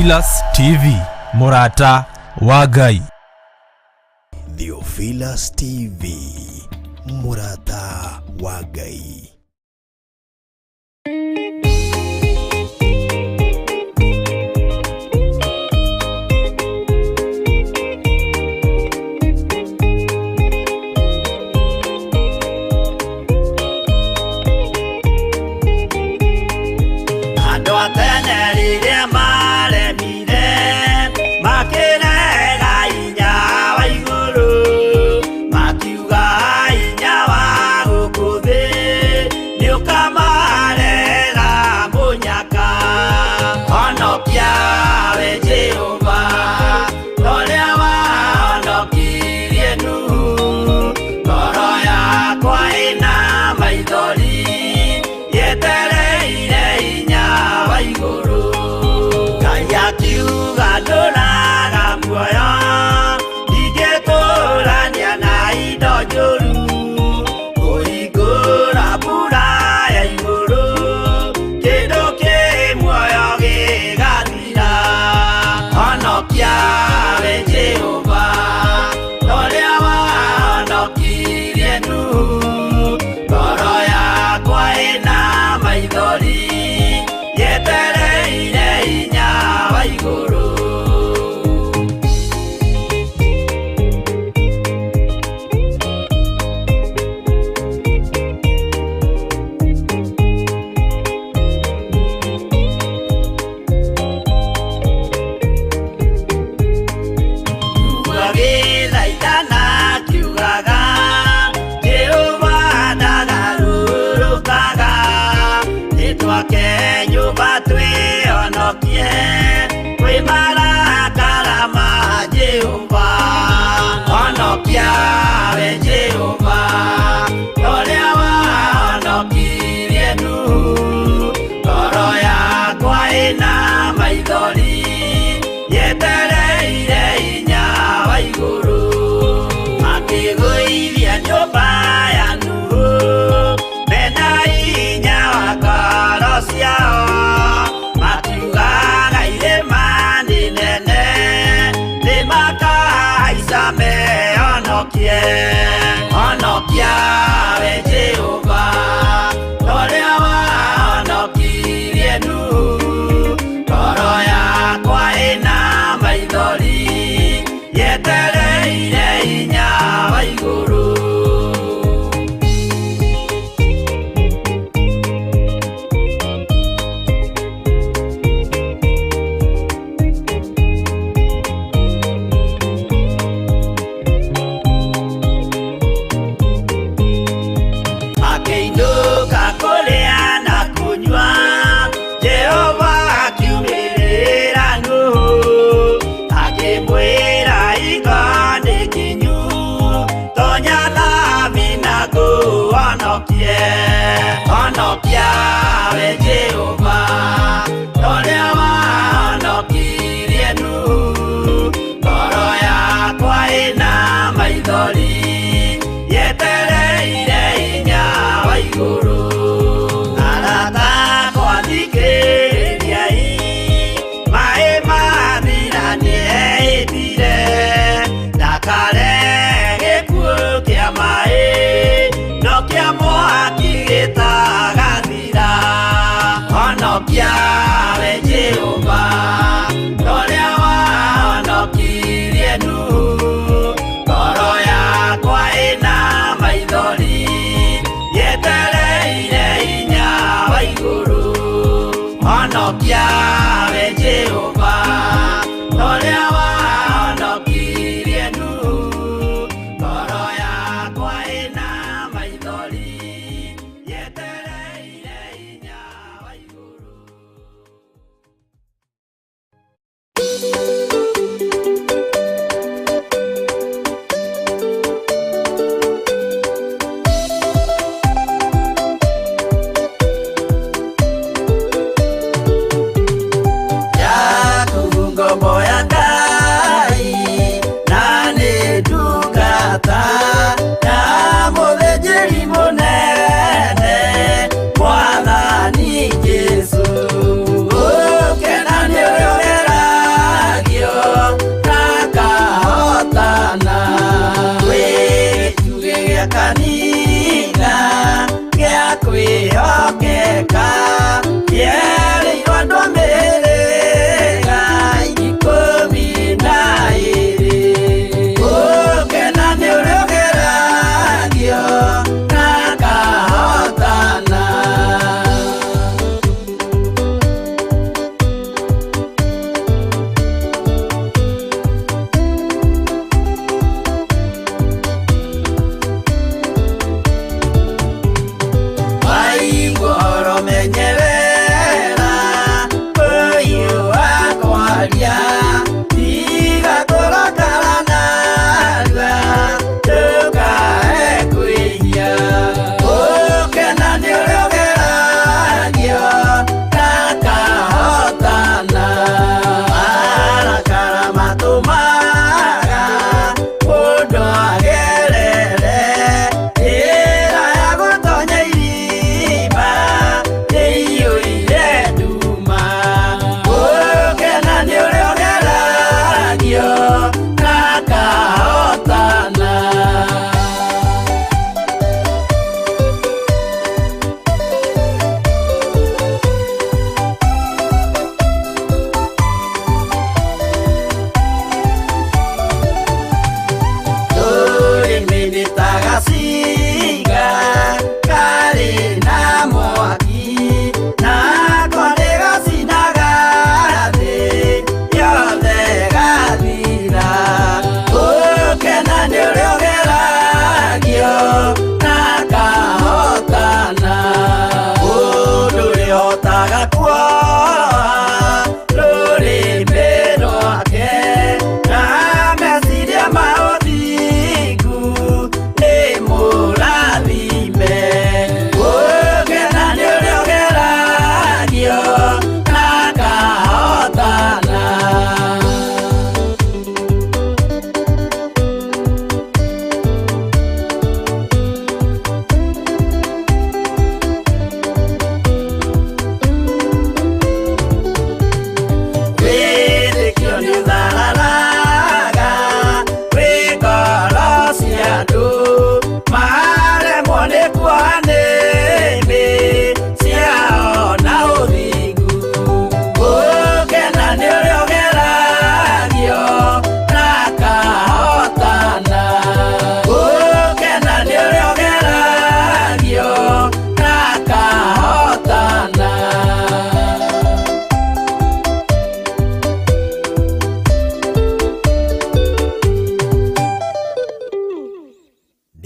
Theophilus TV, Murata wa Ngai. Theophilus TV, Murata wa Ngai. Kwa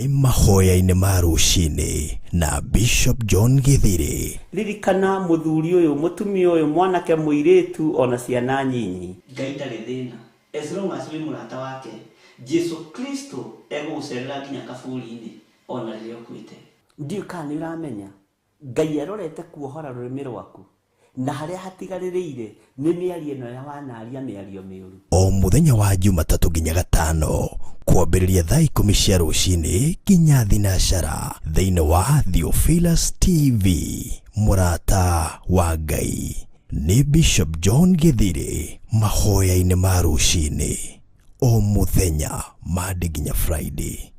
nĩ mahoya-inĩ ma rũcinĩ na Bishop John Githiri. Ririkana muthuri uyu, mutumia uyu, mwanake muiritu ona ciana nyinyi. Ngai ndarĩ thĩna. As long as we mũrata wake, Jesu Kristo egũgũcerera nginya kaburi-inĩ ona rĩrĩa ũkuĩte. Ndiũ kana nĩ ũramenya Ngai arorete kuohora rũrĩmĩ rwaku na harĩa hatigarĩrĩire nĩ mĩario ĩno ya wanaria mĩario mĩũru. O mũthenya wa Jumatatũ nginya Gatano kwambĩrĩria thaa 10 cia rũcinĩ nginya thinacara thĩinĩ wa Theophilus TV. Mũrata wa Ngai nĩ Bishop John Githiri, mahoya-inĩ ma rũcinĩ o mũthenya Monday nginya Friday.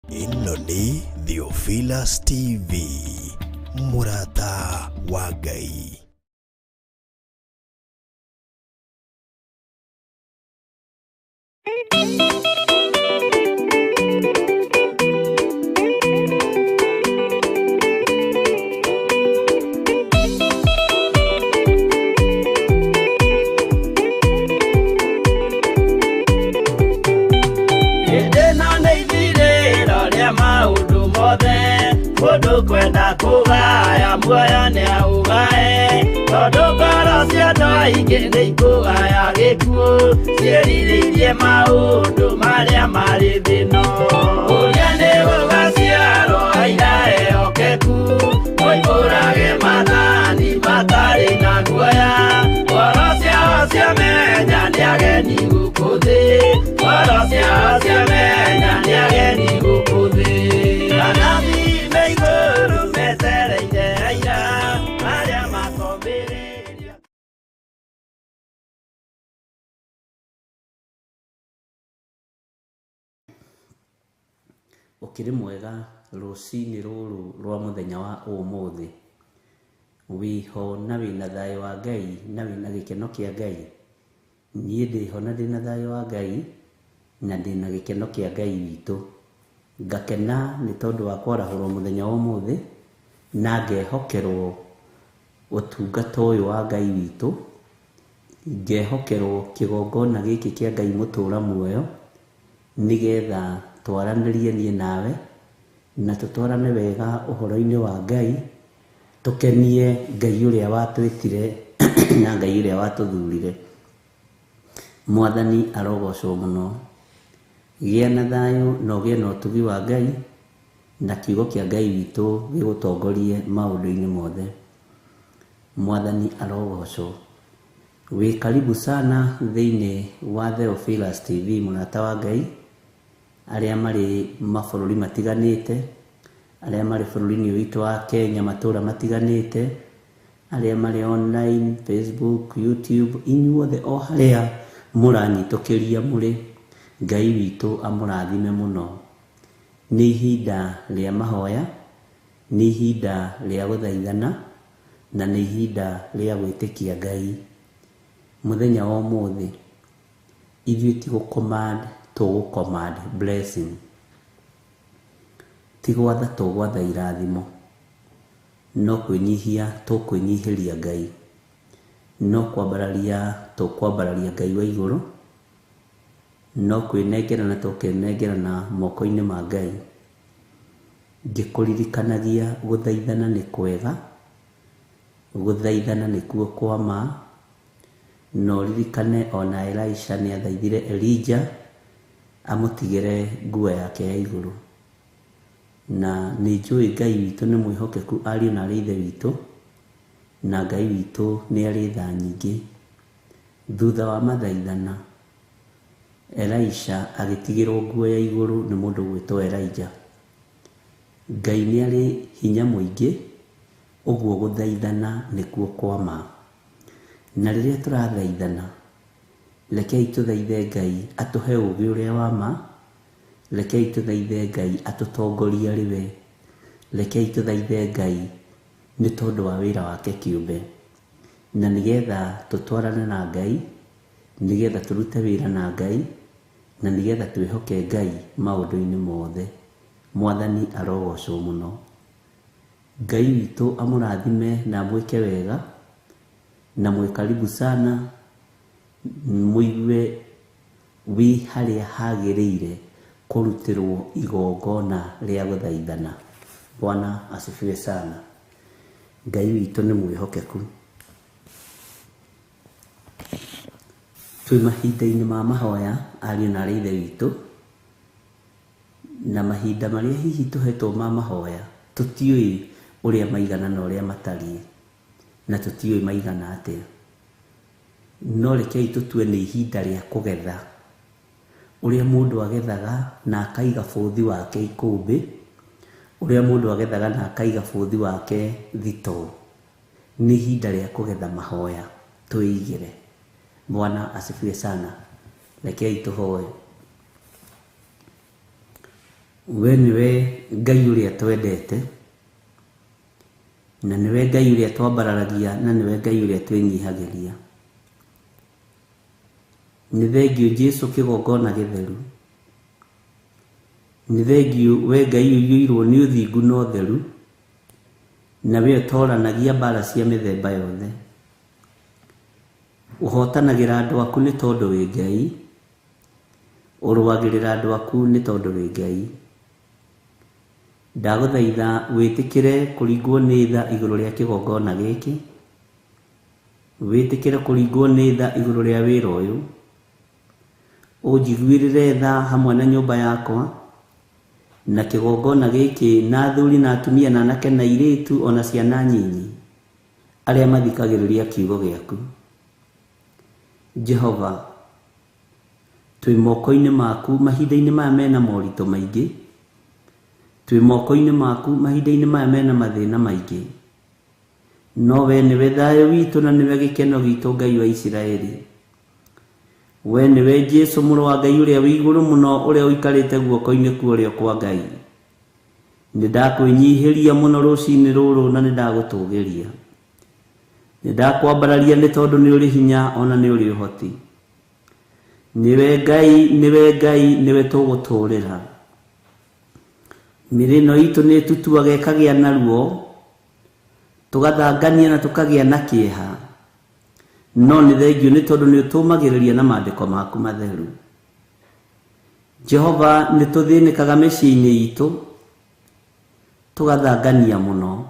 Ĩno nĩ Theophilus TV, mũrata wa Ngai. Mundu kwenda kugaya muoyo ni augae, tondu ngoro cia andũ aingĩ nĩ ikũgaya gĩkuũ, ciĩrirĩirie maũndũ marĩa marĩ thĩno. Ũrĩa nĩ gũgaciarwo aira ehokeku, moimbũrage mathani matarĩ na guoya, ngoro ciao ciamenya nĩ ageni gũkũ thĩ, ngoro ciao ciamenya nĩ ageni gũkũ thĩ. Ukiri mwega rũcinĩ rũrũ rwa mũthenya wa ũmũthĩ, wiho na wĩna thayũ wa Ngai na wĩna gĩkeno kĩa Ngai. Niĩ ndĩho na ndĩna thayũ wa Ngai na ndĩna gĩkeno kĩa Ngai witũ. Ngakena nĩ tondũ wa kwarahũrwo mũthenya wa ũmũthĩ na ngehokerwo ũtungata ũyũ wa Ngai witũ, ngehokerwo kĩgongona gĩkĩ kĩa Ngai mũtũra muoyo, nĩgetha twaranĩrie niĩ nawe na tũtwarane wega ũhoro-inĩ wa Ngai, tũkenie Ngai ũrĩa watwĩtire na Ngai ũrĩa watũthurire. Mwathani arogocwo mũno. Gĩa na thayũ na ũgĩe na ũtugi wa Ngai na kiugo kĩa Ngai witũ gĩgũtongorie maũndũ-inĩ mothe. Mwathani arogocwo. Wĩ karibu sana thĩinĩ wa Theophilus TV, mũrata wa Ngai, arĩa marĩ mabũrũri matiganĩte, arĩa marĩ bũrũri-inĩ witũ wa Kenya, matũra matiganĩte, arĩa marĩ online, Facebook, YouTube, inyuothe o harĩa mũranyitũkĩria mũrĩ, Ngai witũ amũrathime mũno. Nĩ ihinda rĩa mahoya, nĩ ihinda rĩa gũthaithana na nĩ ihinda rĩa gwĩtĩkia Ngai. Mũthenya wa ũmũthĩ ithuĩ ti gũcommand, tũgũcommand blessing. Ti gwatha tũgwatha irathimo, no kwĩnyihia tũkwĩnyihĩria Ngai, no kwambararia tũkwambararia Ngai wa igũrũ, no kwĩnengerana tũkenengerana moko-inĩ ma Ngai. Ngĩkũririkanagia gũthaithana nĩ kwega, gũthaithana nĩkuo kwa ma. No ririkane ona Elisha nĩ athaithire Elijah amũtigĩre nguo yake ya igũrũ. Na nĩ njũĩ Ngai witũ nĩ mwĩhokeku, ariũ na arĩ ithe witũ, na Ngai witũ nĩ arĩ tha nyingĩ. Thutha wa mathaithana, Elisha agĩtigĩrwo nguo ya igũrũ nĩ mũndũ gwĩtwo Elijah. Ngai nĩ arĩ hinya mũingĩ, ũguo gũthaithana nĩkuo kwa ma. Na rĩrĩa tũrathaithana, rekei tũthaithe Ngai atũhe ũũgĩ ũrĩa wa ma, rekei tũthaithe Ngai atũtongorie arĩ we, rekei tũthaithe Ngai nĩ tondũ wa wĩra wake kĩũmbe, na nĩgetha tũtwarane na Ngai, nĩgetha tũrute wĩra na Ngai, na nĩgetha twĩhoke Ngai maũndũ-inĩ mothe. Mwathani arogocwo mũno. Ngai witũ amũrathime na mwĩke wega, na mwĩ karibu sana mũigue wi haria hagĩrĩire kũrutĩrwo igongona rĩa gũthaithana. Bwana asifiwe sana. Ngai witũ nĩ mwĩhokeku. Twĩ mahinda-inĩ ma mahoya ariũ na arĩ ithe witũ, na mahinda marĩa hihi tũhetwo ma mahoya tũtiũĩ ũrĩa maigana na ũrĩa matariĩ, na tũtiũĩ maigana atĩa. No rekei tũtue nĩ ihinda rĩa kũgetha. Ũrĩa mũndũ agethaga na akaiga bũthi wake ikũmbĩ, ũrĩa mũndũ agethaga na akaiga bũthi wake thitoo, nĩ ihinda rĩa kũgetha mahoya. Twĩigĩre. Bwana asifiwe sana. Rekei tũhoe. We nĩwe Ngai ũrĩa twendete, na nĩwe Ngai ũrĩa twambararagia, na nĩwe Ngai ũrĩa twĩnyihagĩria. Nĩ thengiũ Jesũ kĩgongona gĩtheru. Nĩ thengiũ we Ngai ũiyũirwo nĩ ũthingu na ũtheru, na we ũtoranagia mbara cia mĩthemba yothe. Ũhotanagĩra andũ aku nĩ tondũ wĩ Ngai, ũrũagĩrĩra andũ aku nĩ tondũ wĩ Ngai. Ndagũthaitha wĩtĩkĩre kũringwo nĩ tha igũrũ rĩa kĩgongona gĩkĩ, wĩtĩkĩre kũringwo nĩ tha igũrũ rĩa wĩra ũyũ, ũnjiguĩrĩre tha hamwe na nyũmba yakwa, na kĩgongona gĩkĩ, na athuri na atumia na anake na airĩtu ona ciana nyinyi arĩa mathikagĩrĩria kiugo gĩaku. Jehova, twĩ moko-inĩ maku mahinda-inĩ maya mena moritũ maingĩ, twĩ moko-inĩ maku mahinda-inĩ maya mena mathĩna maingĩ, no we nĩwe thayũ witũ na nĩwe gĩkeno gitũ, Ngai wa Isiraeli. We nĩwe Jesũ mũrũ wa Ngai ũrĩa wĩ igũrũ mũno, ũrĩa ũikarĩte guoko-inĩ kwa ũrĩo kwa Ngai. Nĩndakwĩnyihĩria mũno rũcinĩ rũrũ na nĩndagũtũgĩria. Nĩndakwambararia nĩ tondũ nĩ ũrĩ hinya ona nĩ ũrĩ ũhoti. Nĩwe Ngai, nĩwe Ngai, nĩwe tũgũtũũrĩra. Mĩrĩ ĩno itũ nĩ tũtuaga ĩkagĩa na ruo, tũgathangania na tũkagĩa na kĩeha, no nĩ thengiũ nĩ tondũ nĩ ũtũmagĩrĩria na maandĩko maku matheru. Jehova, nĩ tũthĩnĩkaga mĩciĩ-inĩ itũ, tũgathangania mũno,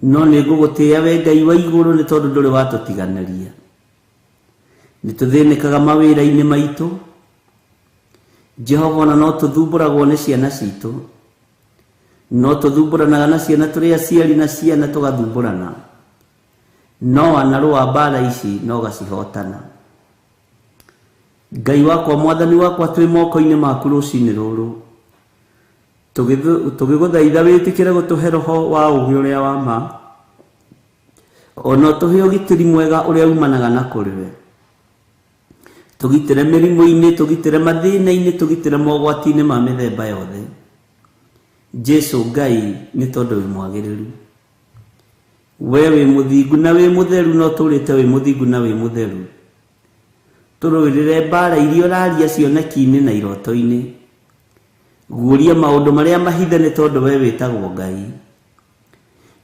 no nĩ ngũgũtĩĩa we Ngai wa igũrũ nĩ tondũ ndũrĩ watũtiganĩria. Nĩ tũthĩnĩkaga mawĩra-inĩ maitũ, Jehova, ona no tũthumbũragwo nĩ ciana citũ, no tũthumbũranaga na ciana tũrĩ aciari na ciana tũgathumbũrana, no wanarũa mbara ici no gacihotana. Ngai wakwa, Mwathani wakwa, twĩ moko-inĩ maku rũcinĩ rũrũ, tũgĩgũthaitha wĩtĩkĩre gũtũhe roho wa ũũgĩ ũrĩa wa ma, ona ũtũhe ũgitĩri mwega ũrĩa umanaga na kũrĩ we. Tũgitĩre mĩrimũ-inĩ, tũgitĩre mathĩna-inĩ, tũgitĩre mogwati-inĩ ma mĩthemba yothe. Jesũ Ngai, nĩ tondũ wĩ mwagĩrĩru. We wĩ mũthingu na wĩ mũtheru, no tũrĩte wĩ mũthingu na wĩ mũtheru. Tũrũĩrĩre mbara iria ũraria cioneki-inĩ na iroto-inĩ. Guũria maũndũ marĩa mahithe nĩ tondũ we wĩtagwo Ngai.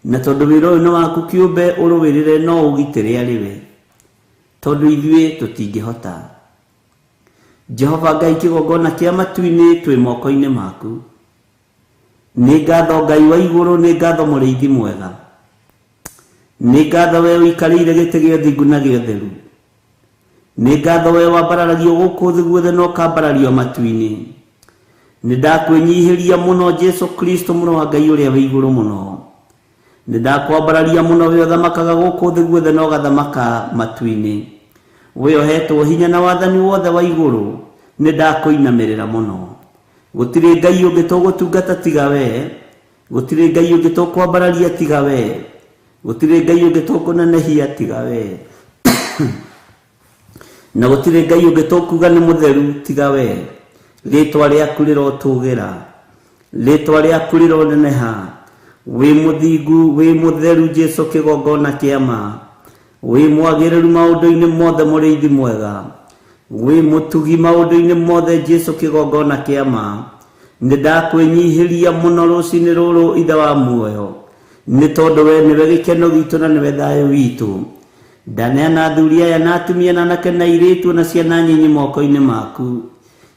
Na tondũ wĩra ũyũ nĩ waku kĩũmbe, ũrũĩrĩre no ũgitĩre arĩ we, tondũ ithuĩ tũtingĩhota. Jehova Ngai, kĩgongona kĩa matu-inĩ twĩ moko-inĩ maku. Nĩ ngatho Ngai wa igũrũ, nĩ ngatho mũrĩithi mwega, nĩ ngatho we ũikarĩire gĩtĩ gĩa ũthingu na gĩa ũtheru, nĩ ngatho we wambararagio gũkũ thĩ guothe na ũkambarario matu-inĩ. Nĩndakwĩnyihĩria mũno Jesũ Kristo mũrũ wa Ngai ũrĩa wĩ igũrũ mũno. Nĩndakwambararia mũno we ũthamakaga gũkũ thĩ guothe na ũgathamaka matu-inĩ. We ũhetwo hinya na wathani wothe wa igũrũ, nĩndakũinamĩrĩra mũno. Gũtirĩ Ngai ũngĩ tũgũtungata tiga we, gũtirĩ Ngai ũngĩ tũkwambararia tiga we, gũtirĩ Ngai ũngĩ tũkũnenehia tiga we, na gũtirĩ Ngai ũngĩ tũkuga nĩ mũtheru tiga we. Rĩĩtwa rĩaku rĩrotũgĩra, rĩĩtwa rĩaku rĩroneneha. Wĩ mũthingu, wĩ mũtheru Jesũ kĩgongona kĩa ma, wĩ mwagĩrĩru maũndũ-inĩ mothe mũrĩithi mwega, wĩ mũtugi maũndũ-inĩ mothe Jesũ kĩgongona kĩa ma. Nĩndakwĩnyihĩria mũno rũcinĩ rũrũ ithe wa muoyo, nĩ tondũ we nĩwe gĩkeno gitũ na nĩwe thayũ witũ. ndaneana athuri aya na atumia na anake na airĩtu na ciana nyinyi moko-inĩ maku,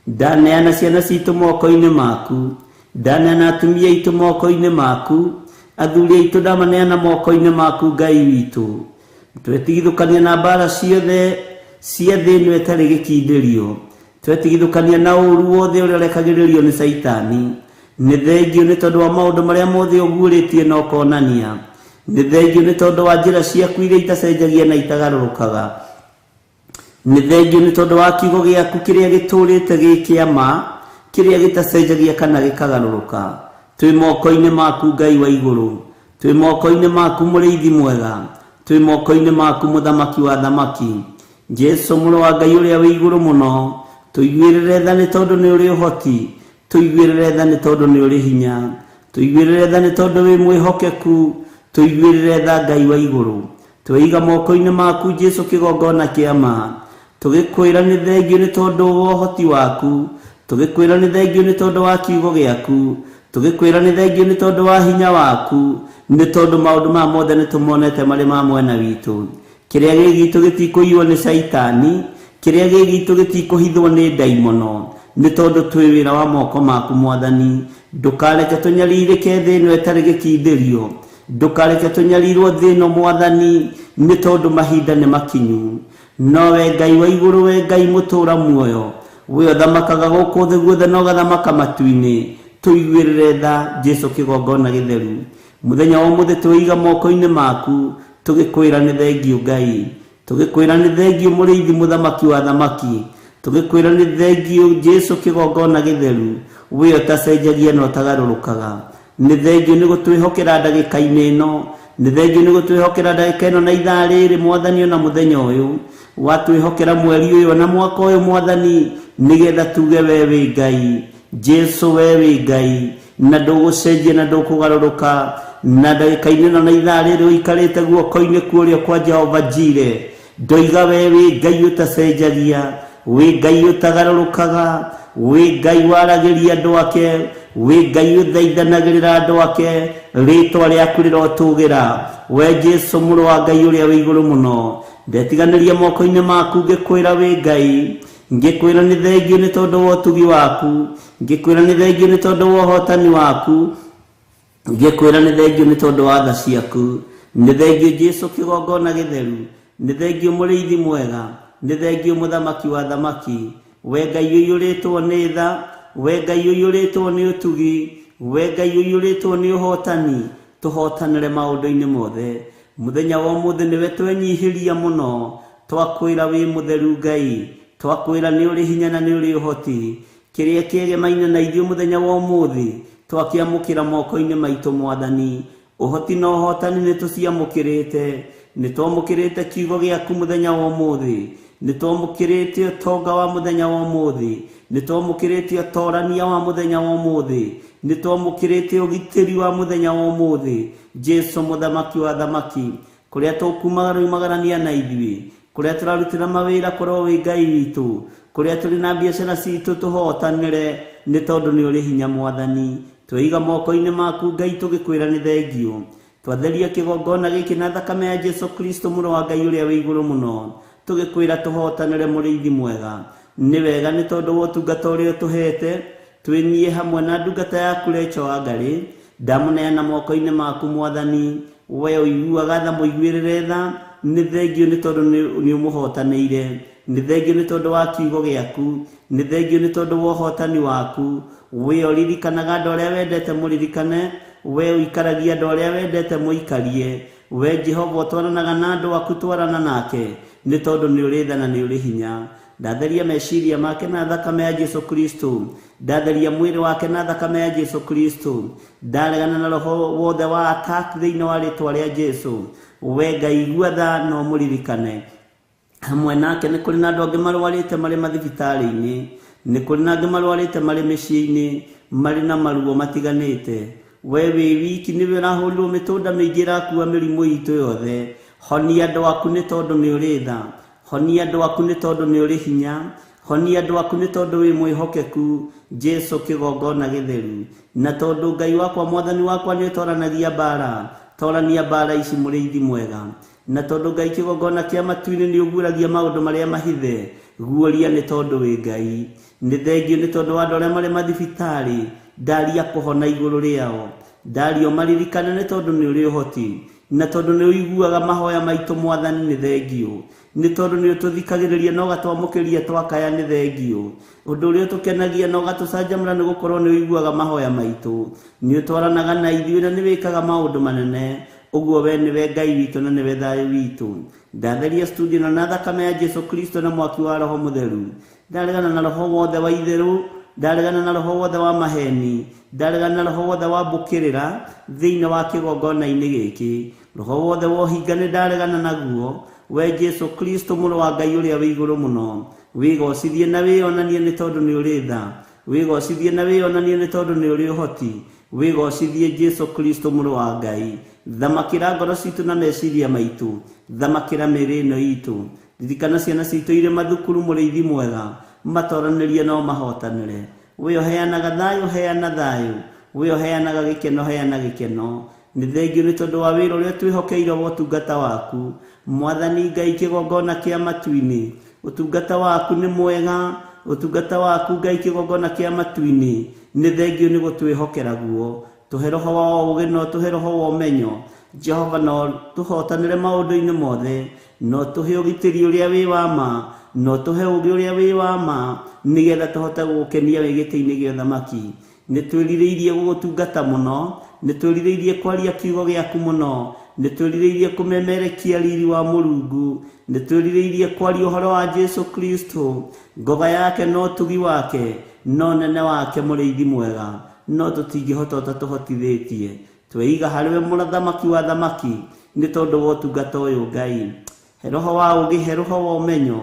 ndaneana ciana citũ moko-inĩ maku, ndaneana atumia aitũ moko-inĩ maku, athuri aitũ ndamaneana moko-inĩ maku Ngai witũ. Twetigithũkania na mbara ciothe cia thĩ ĩno ĩtarĩ gĩkindĩrio, twetigithũkania na ũũru wothe ũrĩa ũrekagĩrĩrio nĩ Saitani. Nĩ thengio nĩ tondũ wa maũndũ marĩa mothe ũguũrĩtie na ũkonania. Nĩ thengio nĩ tondũ wa njĩra ciaku iria itacenjagia na itagarũrũkaga. Nĩ thengio nĩ tondũ wa kiugo gĩaku kĩrĩa gĩtũũrĩte gĩ kĩama, kĩrĩa gĩtacenjagia kana gĩkagarũrũka. Twĩ moko-inĩ maku Ngai wa igũrũ, twĩ moko-inĩ maku mũrĩithi mwega, twĩ moko-inĩ maku mũthamaki wa thamaki. Jesu mũrũ wa Ngai ũrĩa wĩ igũrũ mũno, tũiguĩrĩre tha nĩ tondũ nĩ ũrĩ ũhoti, tũiguĩrĩre tha nĩ tondũ nĩ ũrĩ hinya, tũiguĩrĩre tha nĩ tondũ wĩ mwĩhokeku, tũiguĩrĩre tha Ngai wa igũrũ. Twĩiga moko-inĩ maku Jesu kĩgongona kĩa ma, tũgĩkwĩra nĩ thengio nĩ tondũ wa ũhoti waku, tũgĩkwĩra nĩ thengio nĩ tondũ wa kiugo gĩaku, tũgĩkwĩra nĩ thengio nĩ tondũ wa hinya waku, nĩ tondũ maũndũ maya mothe nĩ tũmonete marĩ ma mwena witũ. Kĩrĩa gĩ gitũ gĩtikũiywo nĩ Saitani, kĩrĩa gĩ gitũ gĩtikũhithwo nĩ ndaimono, nĩ tondũ twĩ wĩra wa moko maku Mwathani. Ndũkareke tũnyariirĩke thĩ ĩno ĩtarĩ gĩkindĩrio, ndũkareke tũnyarirwo thĩ ĩno Mwathani, nĩ tondũ mahinda nĩ makinyu. Nowe Ngai wa igũrũ, we Ngai mũtũũra muoyo, we ũthamakaga gũkũ thĩ guothe na ũgathamaka matu-inĩ, tũiguĩrĩre tha Jesu kĩgongona gĩtheru. Mũthenya wa ũmũthĩ twĩiga moko-inĩ maku, tũgĩkwĩra nĩ thengio Ngai, tũgĩkwĩra nĩ thengio mũrĩithi mũthamaki wa thamaki, tũgĩkwĩra nĩ thengio Jesu kĩgongona gĩtheru, we ũtacenjagia na ũtagarũrũkaga. Nĩ thengio nĩ gũtwĩhokera ndagĩka-inĩ ĩno, nĩ thengio nĩ gũtwĩhokera ndagĩka ĩno na ithaa rĩrĩ Mwathani ona mũthenya ũyũ, watwĩhokera mweri ũyũ na mwaka ũyũ Mwathani, nĩgetha tuge we wĩ Ngai. Jesu we wĩ Ngai, na ndũgũcenjia na ndũkũgarũrũka, na ndagĩka-inĩ ĩno na ithaa rĩrĩ ũikarĩte guoko-inĩ kũrĩa kwa Jehova Jireh. Ndoiga we wĩ Ngai ũtacenjagia, wĩ Ngai ũtagarũrũkaga, wĩ Ngai waragĩria andũ ake, wĩ Ngai ũthaithanagĩrĩra andũ ake, rĩtwa rĩaku rĩrotũgĩra. We Jesu mũrũ wa Ngai ũrĩa wĩ igũrũ mũno, ndetiganĩria moko-inĩ maku ngĩkwĩra wĩ Ngai, ngĩkwĩra nĩ thengio nĩ tondũ wa ũtugi waku, ngĩkwĩra nĩ thengio nĩ tondũ wa ũhotani waku, ngĩkwĩra nĩ thengio nĩ tondũ wa tha ciaku. Nĩ thengio Jesu kĩgongona gĩtheru, nĩ thengio mũrĩithi mwega, nĩ thengio mũthamaki wa thamaki. We Ngai ũiyũrĩtwo nĩ tha, we Ngai ũiyũrĩtwo nĩ ũtugi, we Ngai ũiyũrĩtwo nĩ ũhotani, tũhotanĩre maũndũ-inĩ mothe. Mũthenya wa ũmũthĩ nĩwe twenyihĩria mũno, twakwĩra wĩ mũtheru Ngai, twakwĩra nĩ ũrĩ hinya na nĩ ũrĩ ũhoti. Kĩrĩa kĩgemaine na ithuĩ mũthenya wa ũmũthĩ twakĩamũkĩra moko-inĩ maitũ Mwathani. Ũhoti na ũhotani nĩ tũciamũkĩrĩte, nĩ twamũkĩrĩte kiugo gĩaku mũthenya wa ũmũthĩ, nĩ twamũkĩrĩte ũtonga wa mũthenya wa ũmũthĩ, nĩ twamũkĩrĩte ũtorania wa mũthenya wa ũmũthĩ, nĩ twamũkĩrĩte ũgitĩri wa mũthenya wa ũmũthĩ. Jesu mũthamaki wa thamaki, kũrĩa tũkumagarania na ithuĩ, kũrĩa tũrarutĩra mawĩra korwo wĩ Ngai witũ, kũrĩa tũrĩ na biacara citũ tũhotanĩre, nĩ tondũ nĩ ũrĩ hinya Mwathani. Twĩiga moko-inĩ maku Ngai tũgĩkwĩra nĩ thengio, twatheria kĩgongona gĩkĩ na thakame ya Jesu Kristo mũrũ wa Ngai ũrĩa wĩ igũrũ mũno, tũgĩkwĩra tũhotanĩre mũrĩithi mwega. Nĩ wega nĩ tondũ wa ũtungata ũrĩa ũtũhete, twĩnyie hamwe na ndungata yaku Rachel Wangarĩ, ndamũneana moko-inĩ maku Mwathani. We ũiguaga tha, mũiguĩrĩre tha. Nĩ thengio nĩ tondũ nĩ ũmũhotanĩire, nĩ thengio nĩ tondũ wa kiugo gĩaku, nĩ thengio nĩ tondũ wa ũhotani waku. We ũririkanaga andũ arĩa wendete mũririkane, we ũikaragia andũ arĩa wendete mũikarie. We Jehova ũtwaranaga na andũ aku, twarana nake, nĩ tondũ nĩ ũrĩ tha na nĩ ũrĩ hinya. Ndatheria meciria make na thakame ya Jesu Kristo, ndatheria mwĩrĩ wake na thakame ya Jesu Kristo, ndaregana na roho wothe wa attack thĩinĩ wa rĩtwa rĩa Jesu. We Ngai igua tha na ũmũririkane. Hamwe nake nĩ kũrĩ na andũ angĩ marwarĩte marĩ mathibitarĩ-inĩ, nĩ kũrĩ na angĩ marwarĩte marĩ mĩciĩ-inĩ, marĩ na maruo matiganĩte. We wĩ wiki nĩwe ũrahũrirwo mĩtũnda mĩingĩ ĩrakua mĩrimũ itũ yothe. Honia andũ aku nĩ tondũ nĩ ũrĩ tha, honia andũ aku nĩ tondũ nĩ ũrĩ hinya, honia andũ aku nĩ tondũ wĩ mwĩhokeku. Jesu kĩgongona gĩtheru, na tondũ Ngai wakwa Mwathani wakwa nĩ ũtoranagia mbara, torania mbara ici mũrĩithi mwega. na tondu Ngai kigongona kia matu-ini ni uguragia maundu maria mahithe guoria ni tondu wi Ngai ni thengio ni tondu wa andu aria mari mathibitari ndaria kuhona iguru riao ndario maririkane ni tondu ni uri uhoti na tondu ni uiguaga mahoya maitu Mwathani ni thengio ni tondu ni ututhikagiriria na ugatwamukiria twakaya ni thengio undu uria tukenagia na ugatucanjamura ni gukorwo ni uiguaga mahoya maitu ni utwaranaga na ithuĩ na ni wikaga maundu manene uguo we ni we Ngai witu na ni we thayu witu ndatheria studio na thakame ya Jesu Kristo na mwaki wa Roho Mutheru ndaregana na roho wothe wa itheru ndaregana na roho wothe wa maheni ndaregana na roho wothe wa mbukirira thiini wa kigongona-ini giki roho wothe wa uhinga ni ndaregana naguo we Jesu Kristo muru wa Ngai uria wi iguru muno wigocithie na wionanie ni tondu ni uri tha wigocithie na wionanie ni tondu ni uri uhoti wigocithie Jesu Kristo muru wa Ngai thamakira ngoro citu na meciria maitu thamakira mĩĩrĩ ĩno itu ririkana ciana citu ire mathukuru mũrĩithi mwega matoranirie no mahotanire we oheanaga thayu heana thayu we oheanaga gĩkeno heana gĩkeno ni thengio ni tondu wa wĩra ũrĩa twĩhokeire wa ũtungata waku Mwathani Ngai kigongona kia matu-ini ũtungata waku ni mwega ũtungata waku Ngai kigongona kia matu-ini ni thengio ni gũtwĩhokera guo tuhe roho wa ũũgĩ no tuhe roho wa ũmenyo Jehova no tuhotanire maũndũ-inĩ mothe no tuhe ũgitĩri ũrĩa wĩ wa ma no tuhe ũũgĩ ũrĩa wĩ wa ma nigetha tuhote gũkenia wĩ gĩtĩ-inĩ gĩa ũthamaki nĩ twĩrirĩirie gũgũtungata mũno nĩ twĩrirĩirie kwaria kiugo gĩaku mũno nĩ twĩrirĩirie kũmemerekia riri wa Mũrungu nĩ twĩrirĩirie kwaria ũhoro wa Jesu Kristo ngoga yake no tugi wake no nene wake mũrĩithi mwega no tutingĩhota ũtatũhotithĩtie tweiga harĩ we mũthamaki wa thamaki nĩ tondũ wa ũtungata ũyũ Ngai he roho wa ũũgĩ he roho wa ũmenyo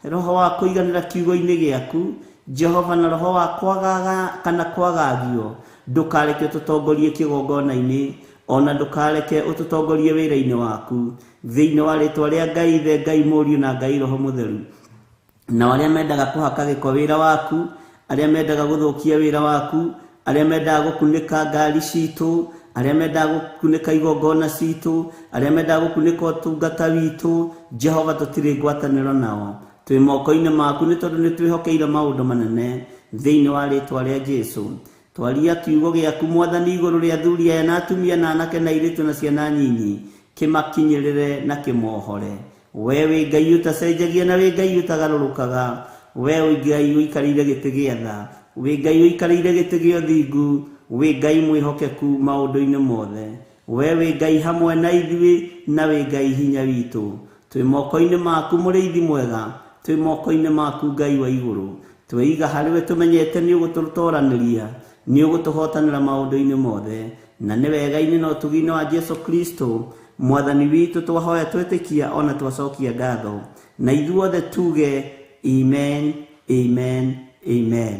he roho wa kũiganĩra kiugo-inĩ gĩaku Jehova na roho wa kwagaga kana kwagagio ndũkareke ũtũtongorie kĩgongona-inĩ ona ndũkareke ũtũtongorie wĩra-inĩ waku thĩinĩ wa rĩtwa rĩa Ngai ithe Ngai Mũriũ na Ngai Roho Mũtheru na arĩa mendaga kũhaka gĩko wĩra waku arĩa mendaga gũthũkia wĩra waku arĩa mendaga gũkunĩka ngari citũ arĩa mendaga gũkunĩka igongona citũ arĩa mendaga gũkunĩka ũtungata witũ Jehova tũtirĩ ngwatanĩro nao twĩ moko-inĩ maku nĩ tondũ nĩ twĩhokeire maũndũ manene thĩinĩ wa rĩtwa rĩa Jesu twaria kiugo gĩaku Mwathani igũrũ rĩa athuri aya na atumia na anake na airĩtu na ciana nyinyi kĩmakinyĩrĩre na kĩmohore we wĩ Ngai ũtacenjagia na wĩ Ngai ũtagarũrũkaga we wĩ Ngai ũikarĩire gĩtĩ gĩa tha wĩ Ngai ũikarĩire gĩtĩ gĩa ũthingu wĩ Ngai mwĩhokeku maũndũ-inĩ mothe we wĩ Ngai hamwe na ithuĩ na wĩ Ngai hinya witũ twĩ moko-inĩ maku mũrĩithi mwega twĩ moko-inĩ maku Ngai wa igũrũ tweiga harĩ we tũmenyete nĩ ũgũtũtoranĩria nĩ ũgũtũhotanĩra maũndũ-inĩ mothe na nĩ wega-inĩ na ũtugi-inĩ wa Jesu Kristo Mwathani witũ twahoya twĩtĩkia ona twacokia ngatho na ithuothe tuge amen amen amen.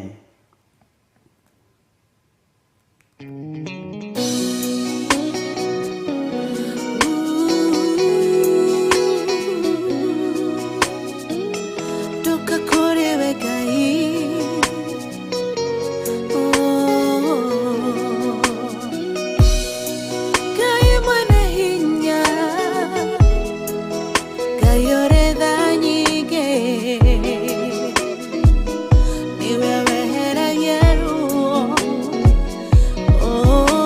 Oh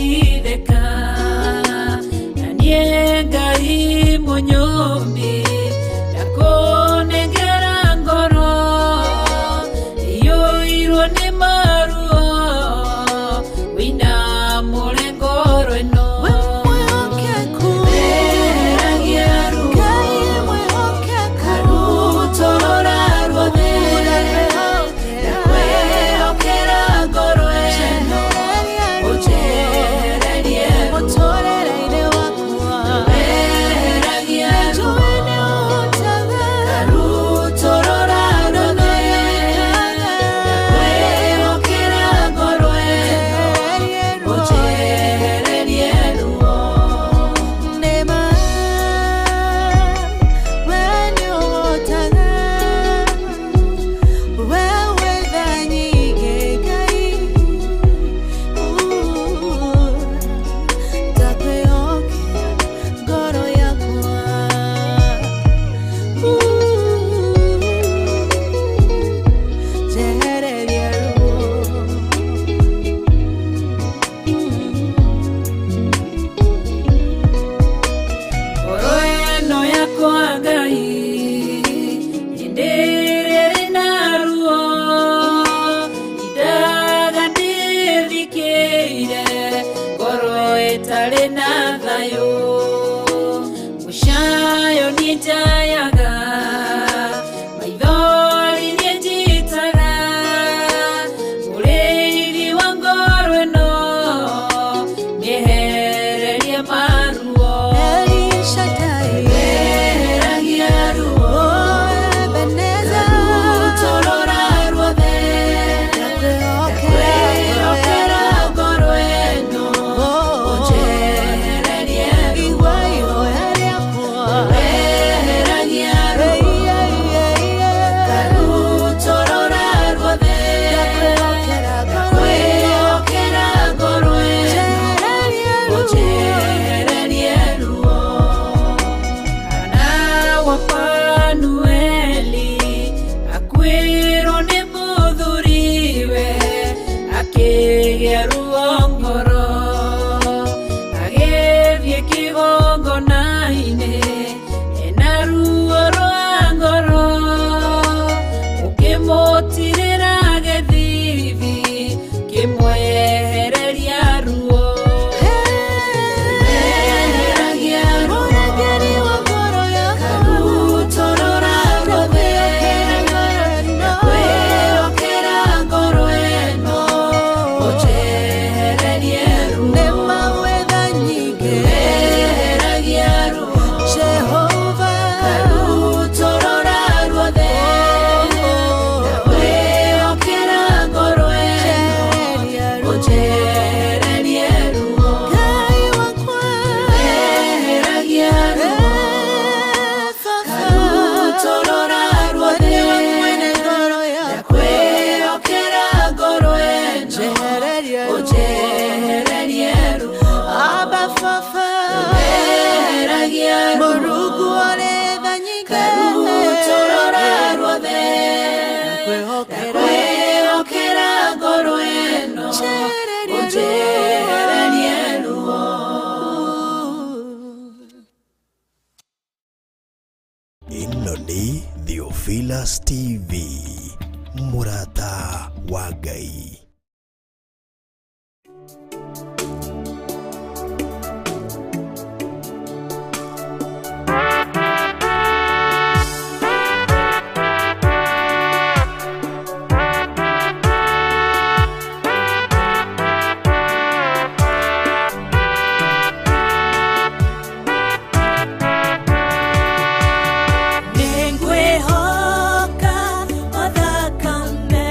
ndĩrathithĩka na niĩ Ngai mũnyũmbi ndakũnengera ngoro ĩiyũirwo nĩ maruo wĩna mũrengoro ĩno Ino ni Theophilus TV, Murata wa Ngai. Nengwe hoka othakame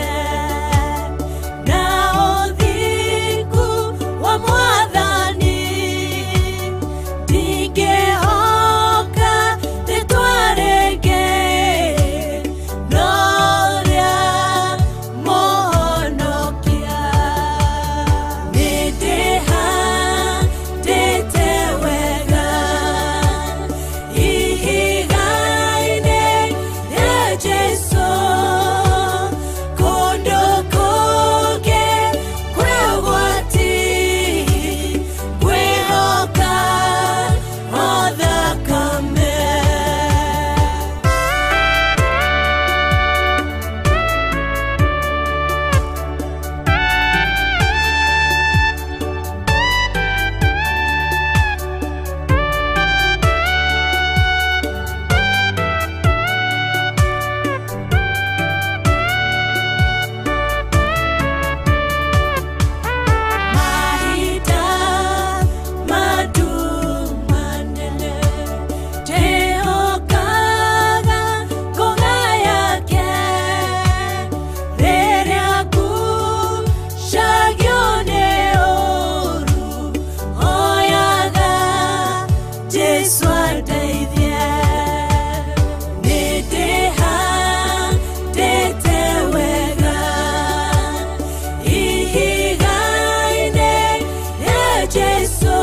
Jesu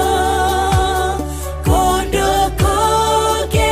kondo koge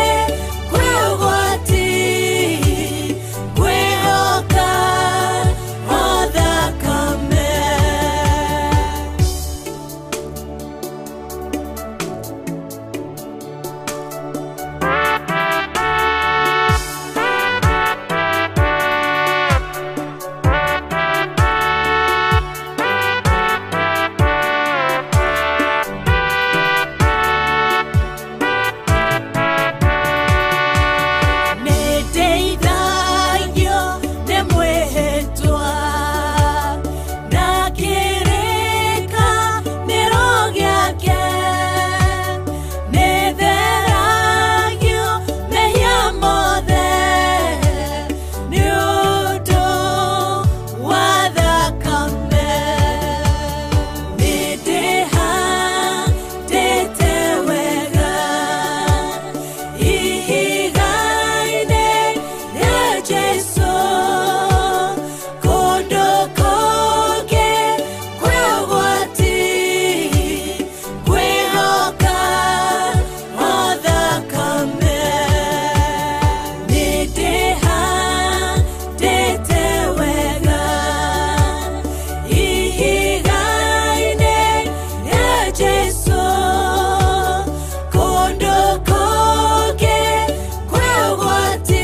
kwegwati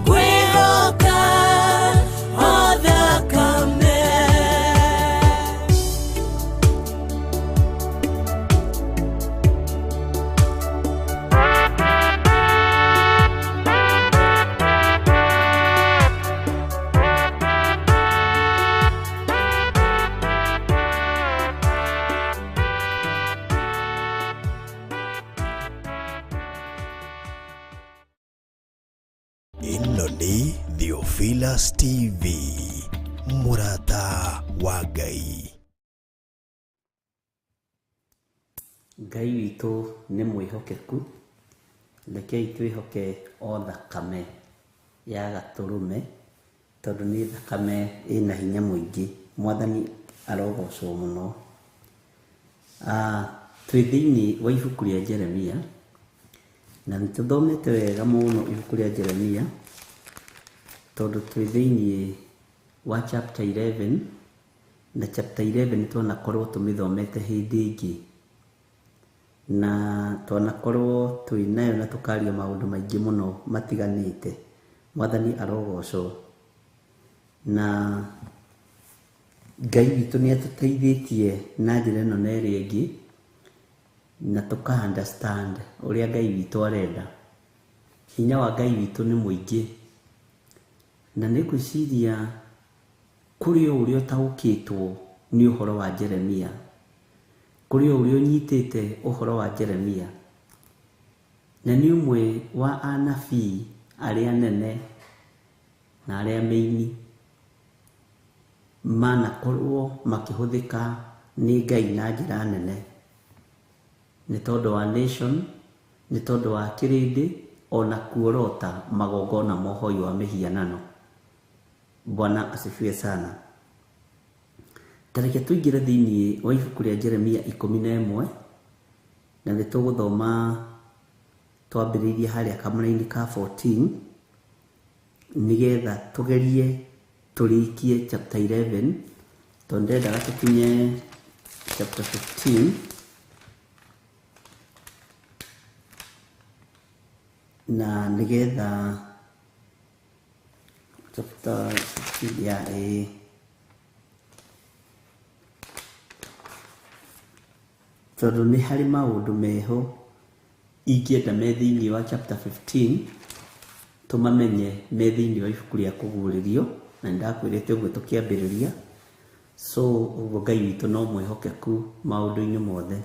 kwehoka othakame ĩno nĩ Theophilus TV, mũrata wa Ngai. Ngai witũ nĩ mwĩhokeku, rekei twĩhoke o thakame ya Gatũrũme, tondũ nĩ thakame ĩna hinya mũingĩ. Mwathani arogocwo mũno. Twĩ thĩinĩ wa ibuku rĩa Jeremia, na nĩtũthomete wega mũno ibuku rĩa Jeremia, tondũ twĩ thĩinĩ wa chapter 11, na chapter 11 twanakorwo tũmĩthomete hĩndĩ ĩngĩ, na twanakorwo twĩnayo na tũkaria maũndũ maingĩ mũno matiganĩte. Mwathani arogocwo. Na Ngai witũ nĩ atũteithĩtie na njĩra ĩno na ĩrĩa ĩngĩ, na tũka understand ũrĩa Ngai witũ arenda. Hinya wa Ngai witũ nĩ mũingĩ, na nĩ gwĩciria kũrĩ o ũrĩa ũtaũkĩtwo nĩ ũhoro wa Jeremia, kũrĩ o ũrĩa ũnyitĩte ũhoro wa Jeremia, na nĩ ũmwe wa anabii arĩa nene na arĩa meini manakorwo makĩhũthĩka nĩ Ngai na njĩra nene, nĩ tondũ wa nation, nĩ tondũ wa kĩrĩndĩ, ona kuorota magongona mohoi wa mĩhianano. Bwana asifiwe sana. Tareke tũingĩre thĩinĩ wa ibuku rĩa Jeremia 11, na nĩ tũgũthoma twambĩrĩirie harĩa kamũra-inĩ ka 14, nĩgetha tũgerie tũrĩkie chapter 11, tondũ ndendaga tũkinye chapter 15, na nĩgetha chapter 15 ya tondũ nĩ harĩ maũndũ meho ingĩenda me thĩinĩ wa chapter 15 tũmamenye me thĩinĩ wa ibuku rĩa kũguũrĩrio, na ndakwĩrĩte ũguo tũkĩambĩrĩria. So ũguo Ngai witũ no mwĩhokeku maũndũ-inĩ mothe.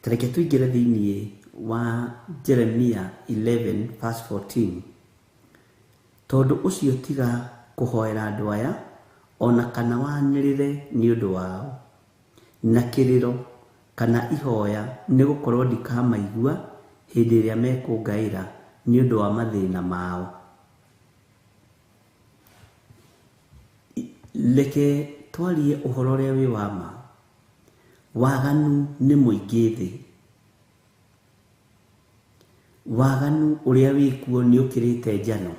Tareke tũingĩre thĩinĩ wa Jeremia 11 verse 14. Tondũ ũcio tiga kũhoera andũ aya, ona kana wanĩrĩre nĩ ũndũ wao, na kĩrĩro kana ihoya nĩ gũkorwo ndikamaigua hĩndĩ ĩrĩa mekũngaĩra nĩ ũndũ wa mathĩna mao. Leke twarie ũhoro ũrĩa wĩ wa ma. waganu nĩ mũingĩ thĩ. Waganu ũrĩa wĩkuo nĩ ũkĩrĩte njano,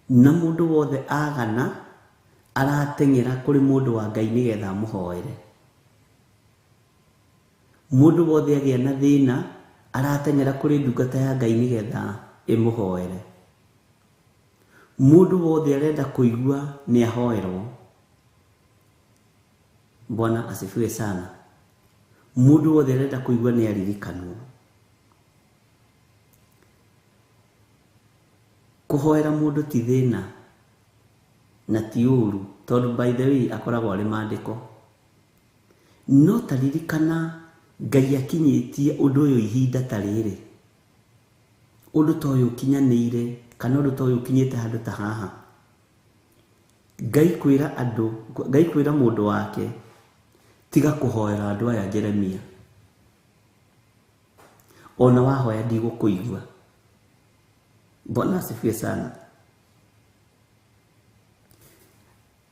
na mũndũ wothe agana arateng'era kũrĩ mũndũ wa Ngai nĩgetha amũhoere. Mũndũ wothe agĩa na thĩna arateng'era kũrĩ ndungata ya Ngai nĩgetha ĩmũhoere. Mũndũ wothe arenda kũigua nĩ ahoerwo. Bwana asifiwe sana. Mũndũ wothe arenda kũigua nĩ aririkanwo. Kũhoera mũndũ ti thĩna na ti ũru, tondũ by the way akoragwo arĩ maandĩko. No taririkana Ngai akinyĩtie ũndũ ũyũ ihinda ta rĩrĩ. Ũndũ ta ũyũ ũkinyanĩire kana ũndũ ta ũyũ ũkinyĩte handũ ta haha. Ngai kwĩra mũndũ wake tiga kũhoera andũ aya Jeremia. Ona wahoya ndigũkũigua. Bwana asifiwe sana.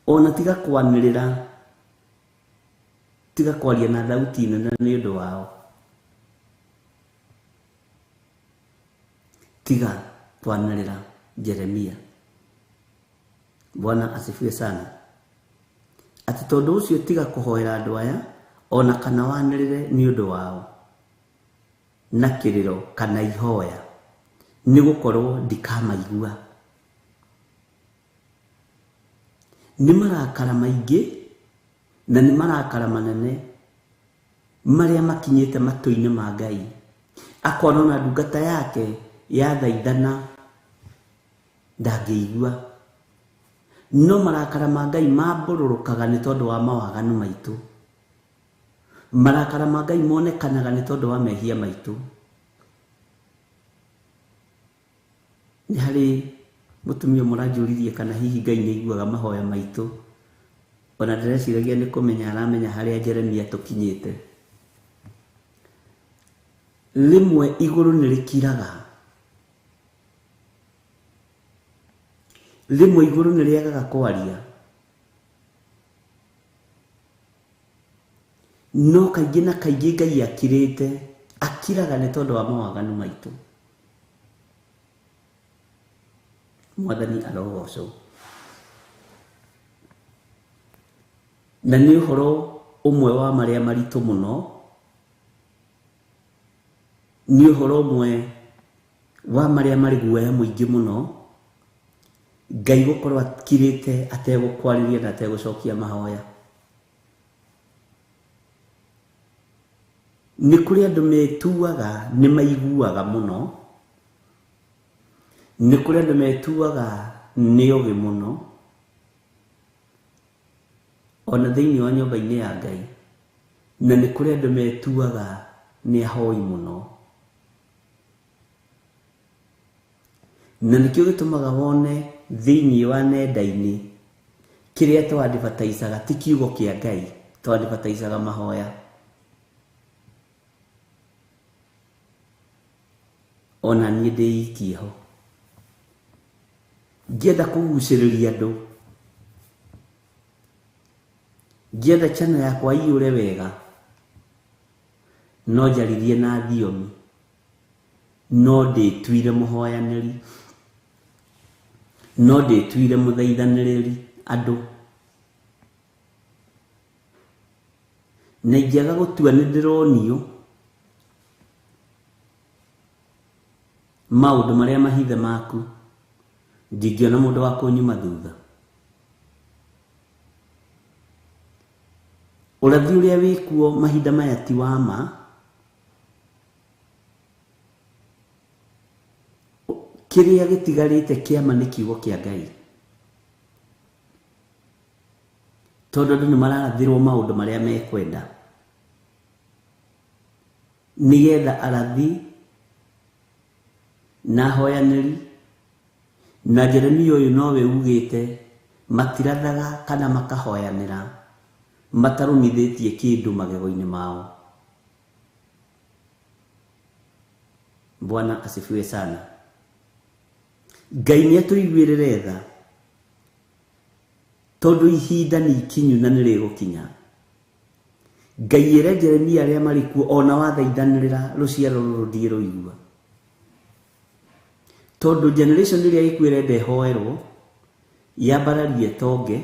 Ona tiga kwanĩrĩra, tiga kwaria na thauti nene nĩ ũndũ wao. Tiga kwanĩrĩra Jeremia. Bwana asifiwe sana. Ati tondũ ũcio tiga kũhoera andũ aya, ona kana wanĩrĩre nĩ ũndũ wao na kĩrĩro kana ihoya, nĩ gũkorwo ndikamaigua. Nĩ marakara maingĩ na nĩ marakara manene marĩa makinyĩte matũ-inĩ ma Ngai. Akona ona ndungata yake yathaithana ndangĩigua. No marakara ma Ngai mambũrũrũkaga nĩ tondũ wa mawaganu maitũ. Marakara ma Ngai monekanaga nĩ tondũ wa mehia maitũ. Nĩ harĩ mũtumia mũranjũririe kana hihi Ngai nĩ aiguaga mahoya maitũ. Ona ndĩreciragia nĩ kũmenya aramenya harĩa Jeremia tũkinyĩte. Rĩmwe igũrũ nĩ rĩkiraga. Rĩmwe igũrũ nĩ rĩagaga kwaria. No kaingĩ na kaingĩ Ngai akirĩte, akiraga nĩ tondũ wa mawaganu maitũ. Mwathani arogocwo. Na nĩ ũhoro ũmwe wa marĩa maritũ mũno. Nĩ ũhoro ũmwe wa marĩa marĩ guoya mũingĩ mũno. Ngai gũkorwo akirĩte ategũkwarĩria na ategũcokia mahoya. Nĩ kũrĩ andũ metuaga nĩ maiguaga mũno. Nĩ kũrĩ andũ metuaga nĩ ogĩ mũno. Ona thĩinĩ wa nyũmba-inĩ ya Ngai. Na nĩ kũrĩ andũ metuaga nĩ ahoi mũno. Na nĩkĩo gĩtũmaga wone thĩinĩ wa nenda-inĩ kĩrĩa twadivaticaga ti kiugo kĩa Ngai, twadivaticaga mahoya. Ona niĩ ndĩikie ho. Ngĩenda kũgucĩrĩria andũ. Ngĩenda channel yakwa ĩyũre wega. No njaririe na thiomi. No ndĩtuire mũhoyanĩri. No ndĩtuire mũthaithanĩrĩri andũ. Na ingĩaga gũtua nĩ ndĩronio maũndũ marĩa mahithe maku, ndingĩona mũndũ wa kũnyuma thutha. Ũrathi ũrĩa wĩkuo mahinda maya ti wa ma. Kĩrĩa gĩtigarĩte kĩama nĩ kiugo kĩa Ngai. Tondũ andũ nĩ mararathĩrwo maũndũ marĩa mekwenda. Nĩgetha arathi na hoyanĩri na Jeremia ũyũ nowe ugĩte matirathaga kana makahoyanĩra matarumithĩtie kĩndũ magego-inĩ mao. Bwana asifiwe sana. Ngai nĩ atũiguĩrĩre tha tondũ ihinda nĩ ikinyu na nĩ rĩgũkinya Ngai ere Jeremia aria marikuo ona wathaithanirira ruciaro rudie ruigua tondu generation iria ikwirende hoerwo yambararie tonge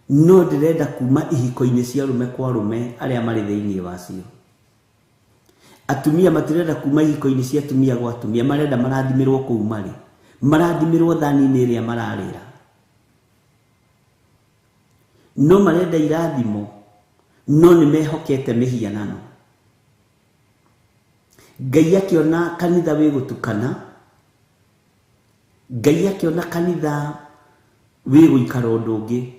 no ndirenda kuma ihiko-ini cia rume kwa rume aria mari thiini wacio. Atumia matirenda kuma ihiko-ini cia atumia gwa atumia, marenda marathimirwo kuu mari, marathimirwo thani-ini iria mararira. No marenda irathimo no ni mehokete mihianano. Ngai akiona kanitha wi gutukana, Ngai akiona kanitha wi guikara undu ungi,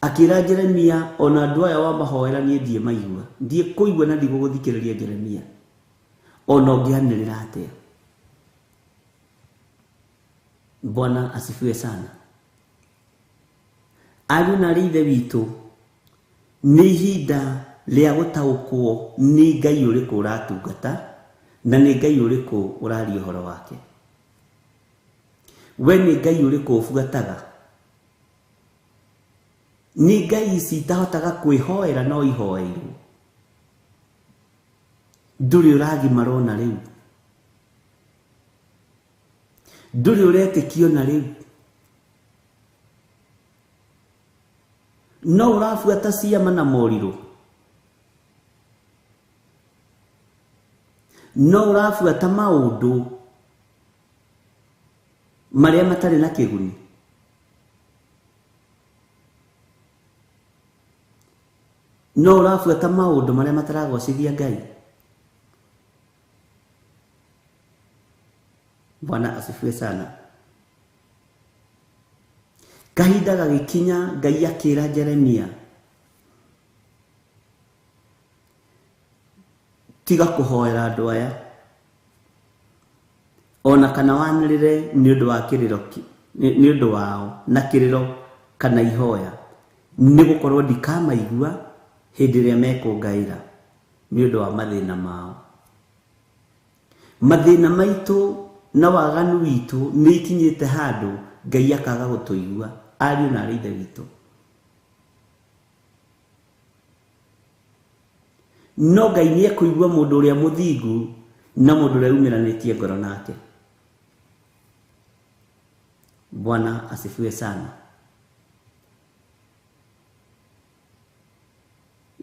akira Jeremia ona andu aya wa mahoera nie ndie maigua, ndie kuigua na ndigo guthikiriria Jeremia ona ungianirira atia. Bwana asifiwe sana. Ariũ na ithe witũ nĩ ihinda rĩa gũtaũkwo nĩ Ngai ũrĩkũ ũratungata na nĩ Ngai ũrĩkũ ũraria ũhoro wake. We nĩ Ngai ũrĩkũ ũbuataga? Nĩ Ngai ici itahotaga kwĩhoera no ihoeirwo? Ndũrĩ ũrathimaro na rĩu, ndũrĩ ũretĩkio na rĩu, no ũrabuata ciama na morirũ, no ũrabuata maũndũ marĩa matarĩ na kĩguni. No ũrabuata maũndũ marĩa mataragocithia Ngai. Bwana asifiwe sana. Kahinda gagĩkinya Ngai akĩra Jeremia, tiga kũhoera andũ aya ona kana wanĩrĩre nĩ ũndũ wa kĩrĩro, nĩ ũndũ wao na kĩrĩro kana ihoya, nĩ gũkorwo ndikamaigua hĩndĩ ĩrĩa mekũngaĩra nĩ ũndũ wa mathĩna mao. Mathĩna maitũ na waganu witũ nĩ ikinyĩte handũ Ngai akaga gũtũigua. Ariũ na ithe witũ, no Ngai nĩ ekũigua mũndũ ũrĩa mũthingu na mũndũ ũrĩa umiranĩtie ngoro nake. Bwana asifiwe sana.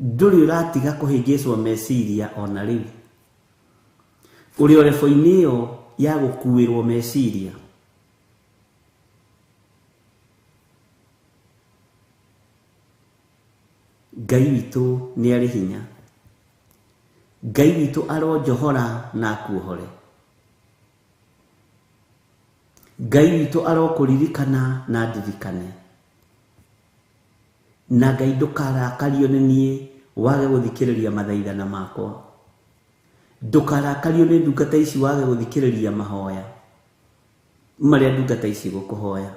Ndũrĩ ũratiga kũhĩngĩcwo meciria ona rĩu, ũrĩ o rebo-inĩ ĩyo ya gũkuĩrwo meciria. Ngai witũ nĩ arĩ hinya, Ngai witũ aronjohora na akuohore, Ngai witũ arokũririkana na ndirikane, na Ngai ndũkarakario nĩ niĩ wage gũthikĩrĩria mathaithana makwa, ndũkarakario nĩ ndungata ici wage gũthikĩrĩria mahoya marĩa ndungata ici gũkũhoya.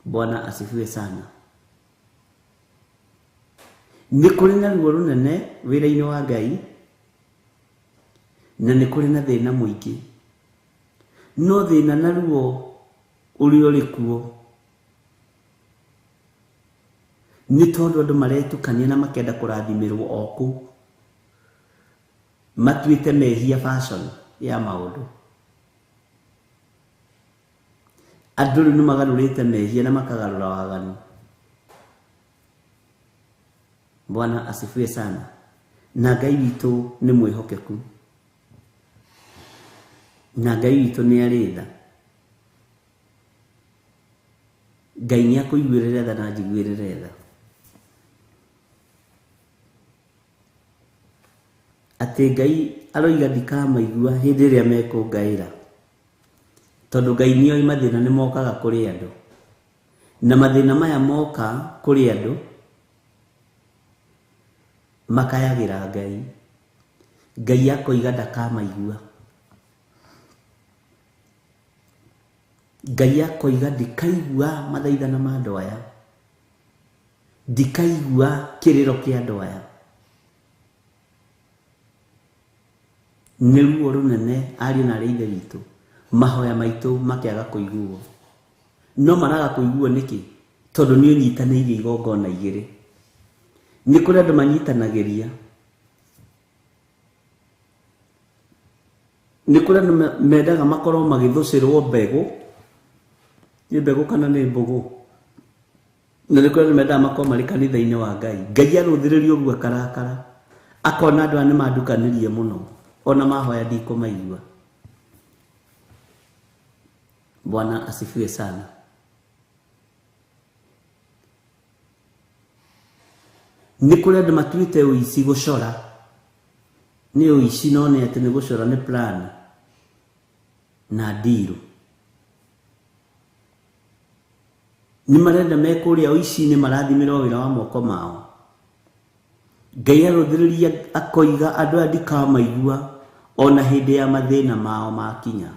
Bwana asifiwe sana. Nĩ kũrĩ na ruo rũnene wĩra-inĩ wa Ngai na nĩ kũrĩ na thĩna mũingĩ, no thĩna na ruo ũrĩa ũrĩ kuo nĩ tondũ andũ maretukania na makenda kũrathimirwo o kũu, matuĩte mehia fashion ya maũndũ. Andũ rĩu nĩ magarũrĩte mehia na makagarũra waganu. Bwana asifiwe sana. Na Ngai witũ nĩ mwĩhokeku, na Ngai witũ nĩ arĩ tha. Ngai nĩ akũiguĩrĩre tha na njiguĩrĩre tha. Atĩ Ngai aroiga ndikamaigua hĩndĩ ĩrĩa mekũngaĩra, tondũ Ngai nĩoĩ mathĩna nĩ mokaga kũrĩ andũ, na mathĩna maya moka kũrĩ andũ makayagĩra Ngai. Ngai akoiga ndakamaigua, Ngai akoiga ndikaigua mathaithana ma andũ aya, ndikaigua kĩrĩro kĩa andũ aya. Nĩ ruo rũnene ariũ na ithe witũ, mahoya maitũ makĩaga kũiguo. No maraga kũiguo nĩkĩ? Tondũ nĩ ũnyitanĩire igongona igĩrĩ. nĩ kũrĩ andũ manyitanagĩria, nĩ kũrĩ andũ mendaga makorwo magĩthũcĩrwo mbegũ, nĩ mbegũ kana nĩ mbũgũ, na nĩ kũrĩ andũ mendaga makorwo marĩ kanitha-inĩ wa Ngai. Ngai arũthĩrĩrio ũguo akarakara, akona andũ aya nĩ mandukanĩrie mũno, ona mahoya ndikũmaigua. Bwana asifiwe sana. Nĩ kũrĩ andũ matuĩte ũici gũcora, nĩ ũici no nĩ atĩ nĩ gũcora nĩ plan na deal. Nĩ marenda mekũrĩa ũici-inĩ marathimirwo wĩra wa moko mao. Ngai arũthĩrĩria akoiga andũ aya ndikamaigua ona hĩndĩ ya mathĩna mao makinya.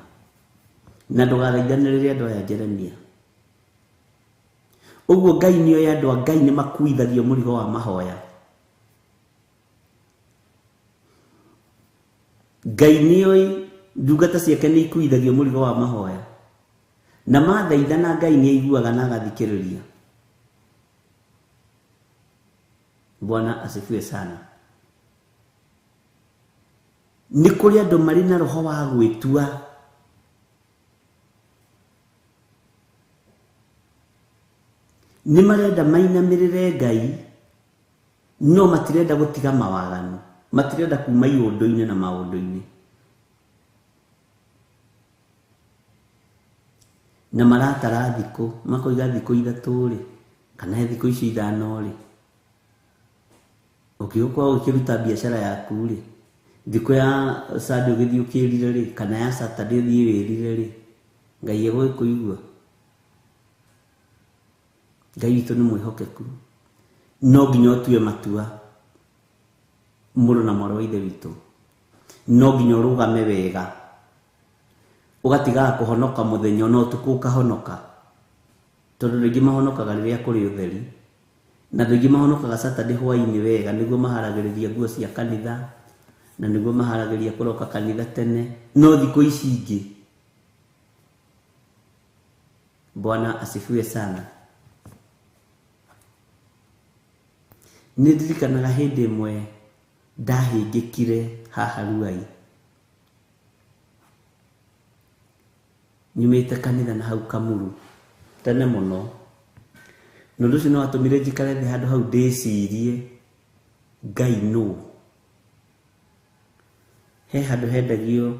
Na ndũgathaithanĩrĩre andũ aya Jeremia. Ũguo Ngai nĩoĩ andũ a Ngai nĩ makuithagio mũrigo wa mahoya. Ngai nĩoĩ ndungata ciake nĩ ikuithagio mũrigo wa mahoya. Na mathaithana Ngai nĩ aiguaga na agathikĩrĩria. Bwana asifiwe sana. Nĩ kũrĩ andũ marĩ na roho wa gwĩtua, nĩ marenda mainamĩrĩre Ngai, no matirenda gũtiga mawaganu, matirenda kuma iũndũ-inĩ na maũndũ-inĩ. Na maratara thikũ, makoiga thikũ ithatũ rĩ, kana thikũ ici 5 rĩ, ũkĩũkwa ũkĩruta biacara yaku rĩ, thikũ ya Sunday ũgĩthiĩ ũkĩrire rĩ, kana ya Saturday ũthiĩ wĩrire rĩ, Ngai egũkũigua. Ngai witũ nĩ mwĩhokeku, no nginya ũtue matua mũrũ na mwarĩ wa ithe witũ, no nginya ũrũgame wega, ũgatigaga kũhonoka mũthenya no ũtukũ ũkahonoka, tondũ rĩngĩ mahonokaga rĩrĩa kũrĩ ũtheri, na rĩngĩ mahonokaga Saturday hwaĩ-inĩ wega, nĩguo maharagĩrĩria nguo cia kanitha, na nĩguo maharagĩria kũroka kanitha tene, no thikũ ici ingĩ. Bwana asifiwe sana. Nĩ ndirikanaga hĩndĩ ĩmwe ndahĩngĩkire haha Ruai, nyumĩte kanitha na hau Kamuru tene mũno, na ũndũ ũcio nĩ watũmire njikare thĩ handũ hau ndĩcirie Ngai nũ. He handũ hendagio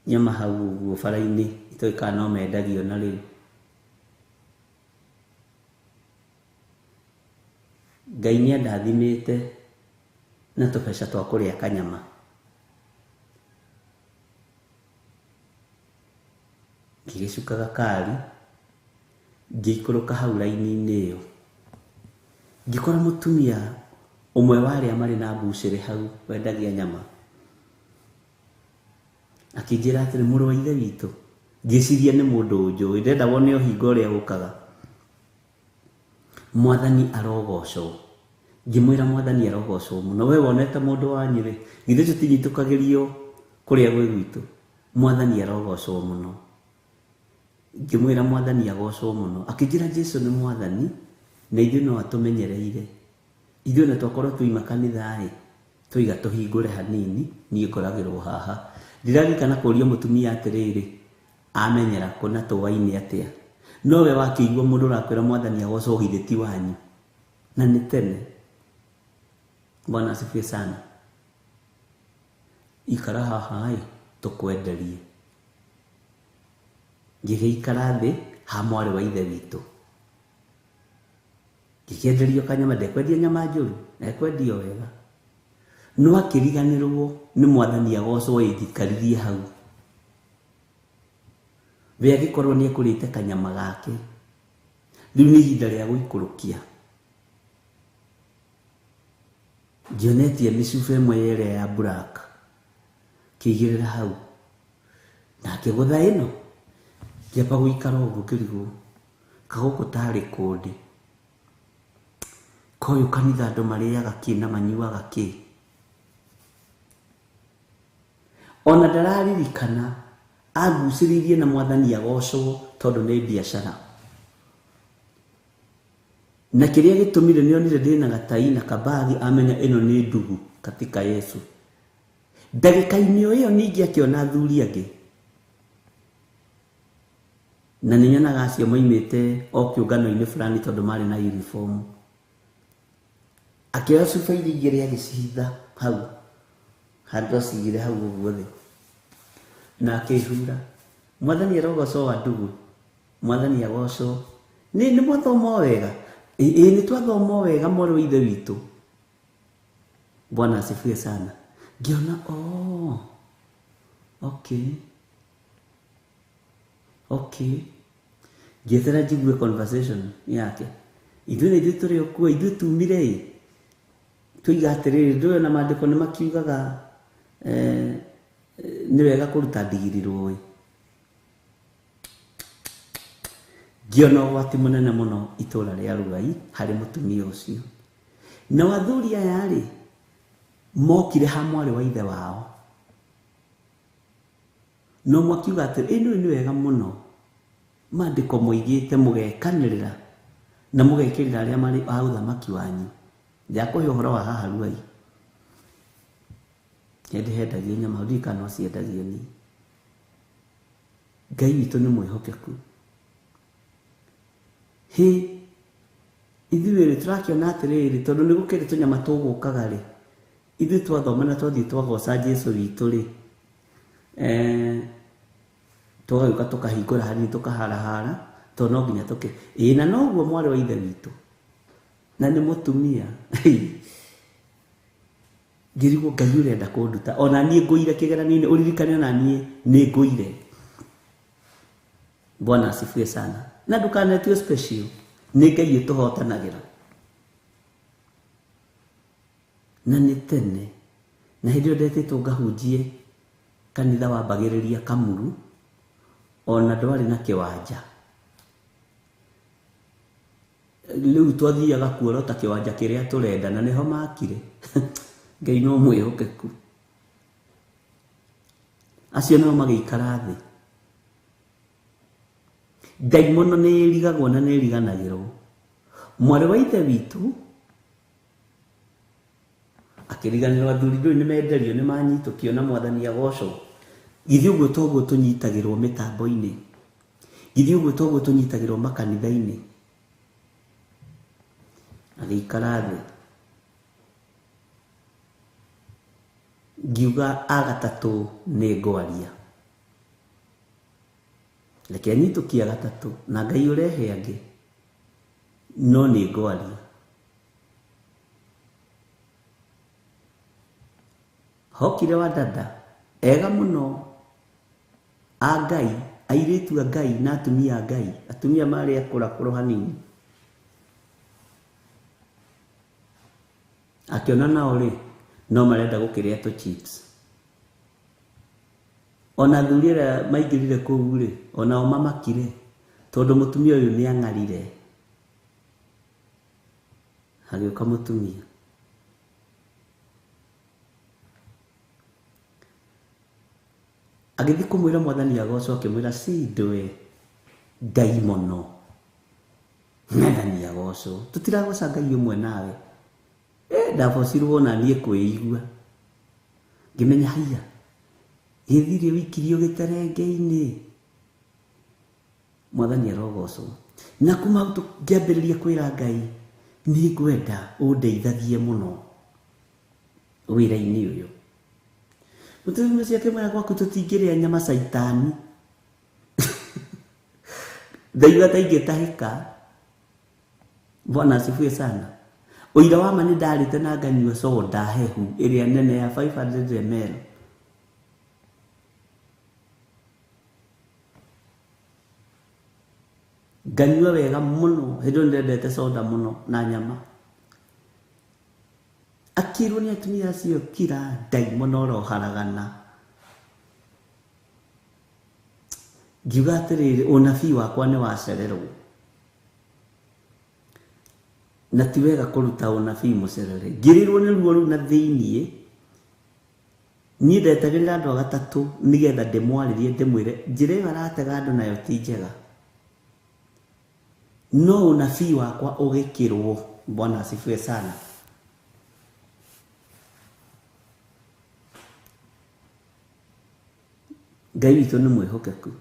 nyama hau ũguo bara-inĩ, itoĩ kana no mendagio na rĩu. Ngai nĩ andathimĩte na tũbeca twa kũrĩa kanyama. Ngĩgĩcuka gakari, ngĩikũrũka hau raini-inĩ ĩyo, ngĩkora mũtumia ũmwe wa arĩa marĩ na mbucĩrĩ hau wendagia nyama, akĩnjĩra atĩrĩ, mũrũ wa ithe witũ, ngĩciria nĩ mũndũ njũĩ, ndenda wone ũhinga ũrĩa gũkaga. Mwathani arogocwo. Ngĩmwĩra Mwathani arogocwo mũno. We wonete mũndũ wanyu rĩ, githĩ tũtinyitũkagĩrio kũrĩa gwĩ gwitũ? Mwathani arogocwo mũno. Ngĩmwĩra Mwathani agocwo mũno. Akĩnjĩra Jesũ nĩ Mwathani, na ithuĩ no atũmenyereire. Ithuĩ na twakorwo tuima kanitha-ĩ, tũiga tũhingũre hanini, niĩ ngoragĩrwo haha. Ndirarikana kũria mũtumia atĩrĩrĩ, amenyera kũ na tũwaine atĩa. No we wakĩigua mũndũ ũrakwĩra Mwathani agocwo githĩ ti wanyu, na nĩ tene. Bwana asifiwe sana. Ikara haha-ĩ, tũkwenderie. Ngĩgĩikara thĩ ha mwarĩ wa ithe witũ, ngĩkĩenderio kanyama. Ndekwendia nyama njũru, ndekwendio wega, no akĩriganĩrwo nĩ Mwathani agocwo njikaririe hau. We agĩkorwo nĩ ekũrĩte kanyama gake, rĩu nĩ ihinda rĩa gũikũrũkia. Ngĩonetie mĩcuba ĩmwe ĩrĩa ya black, kĩigĩrĩra hau, na akĩgũtha ĩno, ngĩamba gũikara ũguo kĩrigwo, kagũkũ tarĩ kũndĩ. Koyũ kanitha andũ marĩaga kĩ na manyuaga kĩ? Ona ndararirikana agucĩrĩirie na Mwathani agocwo tondũ nĩ biacara. na kiria gitumire nionire ndina gatai na kabagi amenya ino ni ndugu katika Yesu. Ndagika-ini iyo ningi akiona athuri angi na ninyonaga acio moimite o kiungano-ini fulani tondu mari na uniform. Akioya cuba iria igĩrĩ agĩcihitha hau handũ acigire hau ũguo thĩ na akĩhura. Mwathani arogocwo wa ndugu, Mwathani agocwo. Nĩ mwathoma wega, nĩ twathoma wega mwarĩ wa ithe witũ. Bwana asifiwe sana. Ngiona okay ngĩetera njigue conversation yake. Ithuĩ tũrĩ o kuo, ithuĩ tumire tuiga atĩrĩrĩ, ndũĩ na maandĩko nĩ makiugaga nĩ wega kũruta ndigiri rũĩ. Ngĩona ũgwati mũnene mũno itũũra rĩa Rugai harĩ mũtumia ũcio. Na athuri aya rĩ mokire ha mwarĩ wa ithe wao, no mwakiuga atĩ ĩno nĩ wega mũno maandĩko moigĩte mũgekanĩrĩra na mũgekĩrĩra arĩa marĩ a ũthamaki wanyu. Ndakũhe ũhoro wa haha Rugai, hĩndĩ hendagio nyama ndika no ciendagio ni. Ngai witũ nĩ mwĩhokeku. Ithuĩ tũrakĩona atĩrĩrĩ, tondũ nĩ gũkĩrĩ tũnyama tũgũkaga rĩ, ithuĩ twathoma na twathiĩ twagoca Jesũ witũ rĩ, tũgagĩũka tũkahingũra hanini tũkaharahara, tondũ no nginya na noguo mwarĩ wa ithe witũ na nĩ mũtumia. Ngĩrigwo Ngai ũrenda kũnduta, ona niĩ ngũire kĩgeranio-inĩ, ũririkane ona niĩ nĩ ngũire. Bwana asifiwe sana. Na ndukanetio special, nĩ Ngai ũtũhotanagĩra na nĩ tene. Na hĩndĩ ĩyo ndetĩtwo ngahunjie kanitha wambagĩrĩria Kamuru, ona ndwarĩ na kĩwanja. Rĩu twathiaga kuorota kĩwanja kĩrĩa tũrenda na nĩho makire. Ngai no mwĩhokeku. Acio nao magĩikara thĩ. Ngai mũno nĩ ĩrigagwo na nĩ ĩriganagĩrwo. Mwarĩ wa ithe witũ akĩriganĩrwo, athuri ndũĩ nĩ menderio, nĩ manyitũkio na Mwathani agocwo. Githĩ ũguo toguo tũnyitagĩrwo mĩtambo-inĩ, githĩ ũguo toguo tũnyitagĩrwo makanitha-inĩ. Agĩikara thĩ. Ngiuga agatatũ nĩ ngwaria, reke nyitũkie agatatũ na Ngai ũrehe angĩ, no nĩ ngwaria. Hokire wa dada ega mũno a Ngai, airĩtu a Ngai na atumia a Ngai, atumia marĩ akũrakũrũ hanini. Akiona nao rĩ no marenda gũkĩrĩa tũ chips. Ona athuri arĩa maingĩrire kũu rĩ onao mamakire, tondũ mũtumia ũyũ nĩ ang'arire. Hagĩũka mũtumia agĩthiĩ kũmwĩra Mwathani agocwo, akĩmwĩra si ndũĩ Ngai mũno. Mwathani agocwo, tũtiragoca Ngai ũmwe nawe. Ndabocirwo na niĩ kwĩigua, ngĩmenya haiya gĩthirĩ wĩkirio gĩterenge-inĩ. Mwathani arogocwo. Na kuma hau ngĩambĩrĩria kwĩra Ngai nĩ ngwenda ũndeithagie mũno wĩra-inĩ ũyũ. Mũtumia ũcio akĩmwĩra gwaku tũtingĩrĩa nyama caitani. Ndaigua ta ingĩtahĩka. Bwana asifiwe sana. Ũira wa ma nĩ ndarĩte na nganyua soda hehu ĩrĩa nene ya 500 ml. Nganyua wega mũno, hĩndĩ ndendete soda mũno na nyama. Akirwo nĩ atumia acio kira ndaimono roharagana. Ngiuga atĩrĩrĩ, ũnabii wakwa nĩ wacererwo. Na ti wega kũruta ũnabii mũcerere. Ngĩrĩrwo nĩ ruo rũu na thĩiniĩ. Niĩ ndetagĩrĩra andũ agatatũ nĩgetha ndĩmwarĩrie ndĩmwĩre njĩra ĩyo aratega andũ nayo ti njega. no unabii wakwa ugikirwo. Bwana asifiwe sana. Ngai witũ nĩ mwĩhokeku.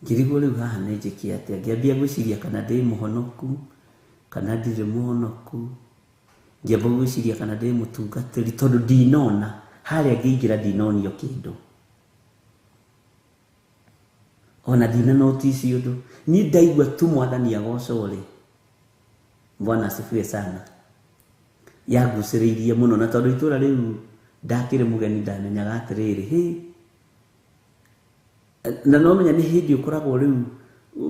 Ngĩrigwo rĩu haha nĩ njĩke atĩa, ngĩambia gwĩciria kana ndĩ mũhonoku kana ndirĩ mũhonoku, ngĩamba gwĩciria kana ndĩ mũtungatĩri tondũ ndinona harĩa ngĩingĩra, ndinonio kĩndũ, ona ndinanotici ũndũ. Niĩ ndaigua tu Mwathani agocwo rĩ, Bwana asifiwe sana, yagucĩrĩirie mũno. Na tondũ itũra rĩu ndakĩrĩ mũgeni ndamenyaga atĩrĩrĩ, na no menya nĩ hĩndĩ ũkoragwo rĩu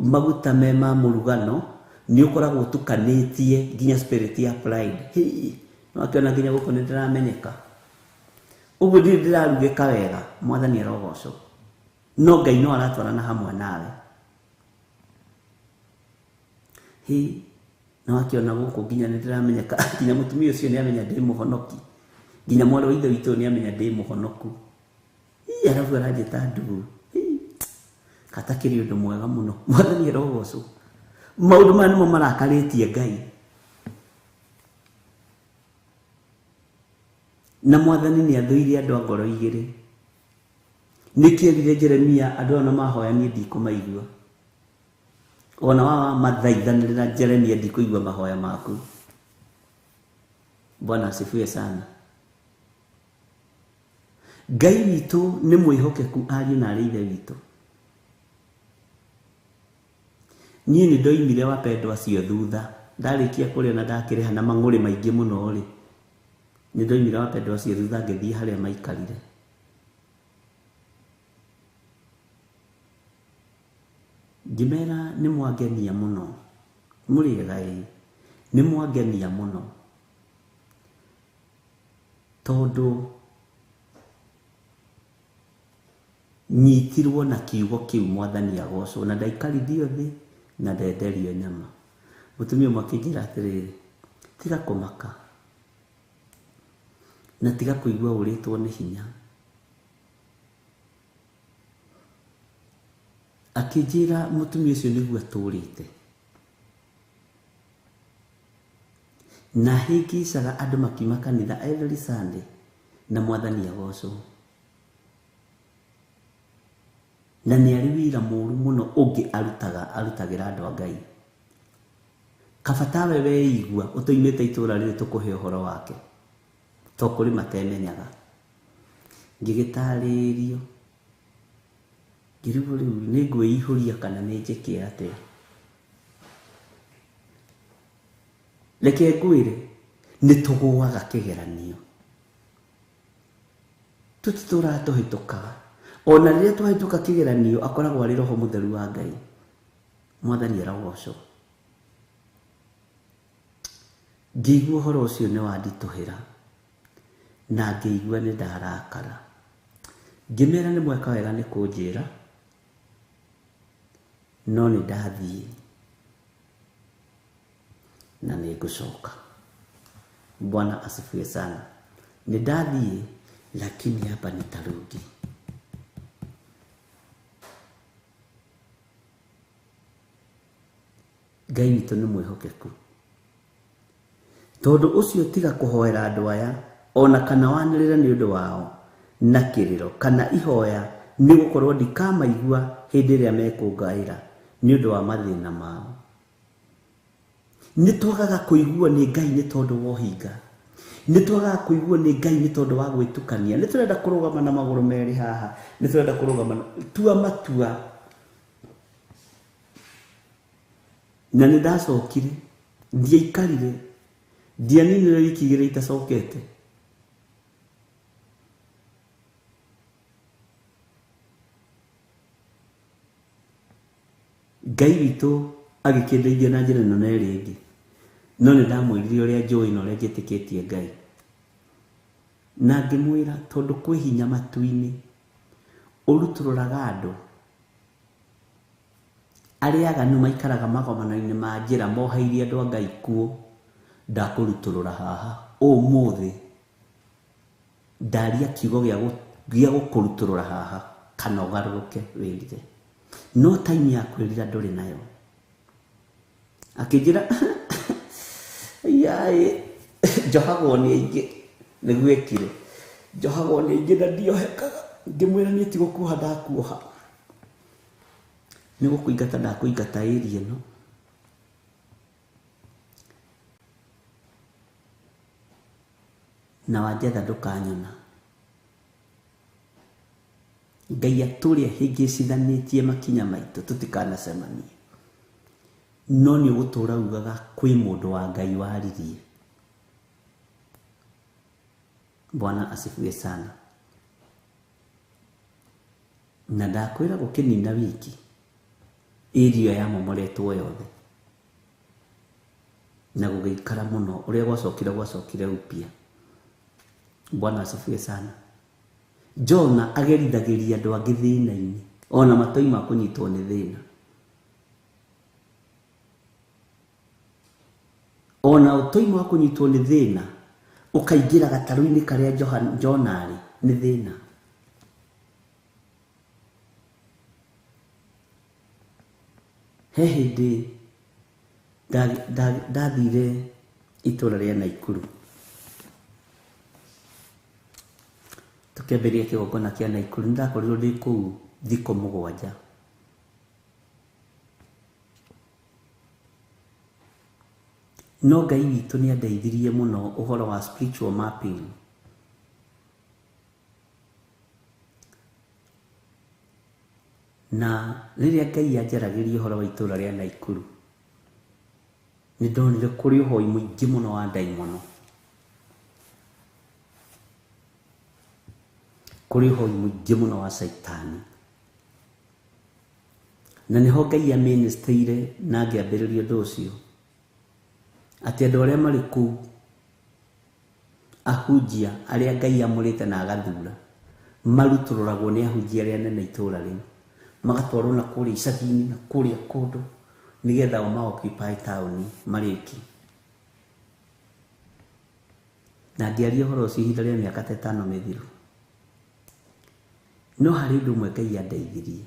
maguta me ma mũrugano nĩ ũkoragwo tukanĩtie nginya spirit ya pride. No akĩona nginya gũkũ nĩ ndĩramenyeka, ũguo ndirĩ ndĩrarugĩka wega. Mwathani arogocwo, no Ngai no aratwarana hamwe nawe. No akĩona gũkũ nginya nĩ ndĩramenyeka, nginya mũtumia ũcio nĩ amenya ndĩ mũhonoki, nginya mwarĩ wa ithe witũ nĩ amenya ndĩ mũhonoku. Arabu aranjĩta ndugu, katakĩrĩ ũndũ mwega mũno. Mwathani arogocwo. Maũndũ maya nĩmo marakarĩtie Ngai. Na Mwathani nĩ athũire andũ a ngoro igĩrĩ. Nĩkĩerire Jeremia andũ ona mahoya niĩ ndikũmaigua, ona wa mathaithanĩrĩra Jeremia ndikũigua mahoya maku. Bwana asifiwe sana. Ngai witũ nĩ mwĩhokeku, ariũ na aarĩ ithe witũ. Niĩ nĩ ndoimire wapendwa acio thutha, ndarĩkia kũrĩa na ndakĩrĩha na mang'ũrĩ maingĩ mũno rĩ, nĩ ndoimire wapendwa acio thutha ngĩthiĩ harĩa maikarire. Ngĩmera nĩ mwangenia mũno, mũrĩega nĩ mwangenia mũno, tondũ nyitirwo na kiugo kĩu Mwathani agocwo, na ndaikarithio thĩ na ndenderio nyama. Mũtumia ũmwe akĩnjĩra atĩrĩrĩ, tiga kũmaka na tiga kũigua ũrĩtwo nĩ hinya. Akĩnjĩra mũtumia ũcio nĩguo atũrĩte, na hĩngĩcaga andũ makiuma kanitha every Sunday na Mwathani agocwo. Na nĩ arĩ wĩra mũru mũno ũngĩ arutagĩra andũ a Ngai. Kabatawe weigua ũtoimĩte itũra rĩrĩ tũkũhe ũhoro wake, to kũrĩ matemenyaga. Ngĩgĩtarĩrio, ngĩrigwo rĩu nĩ ngwĩihũria kana nĩ njĩke atĩa. Reke ngwĩre, nĩ tũgũaga kĩgeranio, tũtitũraga tũhĩtũkaga. Ona rĩrĩa twahĩtũka kĩgeranio akoragwo arĩ Roho Mũtheru wa Ngai. Mwathani arogocwo. Ngĩigua ũhoro ũcio nĩ wanditũhĩra na ngĩigua nĩ ndarakara. Ngĩmera nĩ mweka wega nĩ kũnjĩra, no nĩ ndathiĩ na nĩ ngũcoka. Bwana asifiwe sana. Nĩ ndathiĩ lakini hapa nitarudi. Ngai witũ nĩ mwĩhokeku, tondũ ũcio tiga kũhoera andũ aya, ona kana wanĩrĩra nĩ ũndũ wao na kĩrĩro kana ihoya, nĩ gũkorwo ndikamaigua hĩndĩ ĩrĩa mekũngaĩra nĩ ũndũ wa mathĩna mao. Nĩ twagaga kũigua nĩ Ngai nĩ tondũ wa ũhinga, nĩ twagaga kũigua nĩ Ngai nĩ tondũ wa gwĩtukania. Nĩ tũrenda kũrũgama na magũrũ merĩ haha, nĩ tũrenda kũrũgama tua matua. Na nĩ ndacokire, ndiaikarire, ndianinire wiki igĩrĩ itacokete. Ngai witũ agĩkĩndeithia na njĩra ĩno na ĩrĩa ĩngĩ, no nĩ ndamwĩrire ũrĩa njũĩ na ũrĩa njĩtĩkĩtie Ngai, na ngĩmwĩra tondũ kwĩ hinya matu-inĩ ũrutũrũraga andũ arĩa aganu maikaraga magomano-inĩ ma njĩra moheirie andũ a Ngai kuo. Ndakũrutũrũra haha ũmũthĩ, ndaria kiugo gĩa gũkũrutũrũra haha, kana ũgarũrũke wĩrire. no time ya kwirira nduri nayo akijira yai johago ni ingi nigwekire johago ni ingi na ndiohekaga ngimwira ni tigo kuha ndakuoha nigo kuingata ndakuingata area no na wajetha ndukanyona Ngai atũrĩa hĩngĩcithanĩtie makinya maitũ tũtikanacemanie no nĩ ũgũtũra ugaga kwĩ mũndũ wa Ngai waririe. Bwana asifiwe sana. Na ndakwĩra gũkĩnina wiki area ya momoretwo yothe na gũgĩikara mũno ũrĩa gwacokire upia. Bwana asifiwe sana. Jona agerithagĩria andũ angĩ thĩna-inĩ ona matoima kũnyitwo nĩ thĩna. Ona ũtoima kũnyitwo nĩ thĩna ũkaingĩra gatarũ-inĩ karĩa Jona arĩ nĩ thĩna. He hĩndĩ ndathire itũra rĩa Naikuru tukĩambĩrĩria kĩgongona kĩa Naikuru ndakorirwo ndĩ kũu thikũ 7. No Ngai witũ nĩ andeithirie mũno ũhoro wa spiritual mapping. Na rĩrĩa Ngai anjaragĩria ũhoro wa itũra rĩa Naikuru nĩ ndonire kũrĩ ũhoi mũingĩ mũno wa ndaimono. Kũrĩ ũhoi mũingĩ mũno wa Saitani. Na nĩho Ngai amĩnĩstĩire na ngĩambĩrĩria ũndũ ũcio atĩ andũ arĩa marĩ kũu ahunjia arĩa Ngai amũrĩte na agathura marutũrũragwo nĩ ahunjia arĩa nene itũra rĩu magatwarwo na kũrĩa icagi-inĩ na kũrĩa kũndũ nĩgetha o ma-occupy taũni marĩki. Na ngĩaria ũhoro ũcio ihinda rĩa mĩaka 5 mĩthiru. No harĩ ũndũ ũmwe Ngai andeithirie.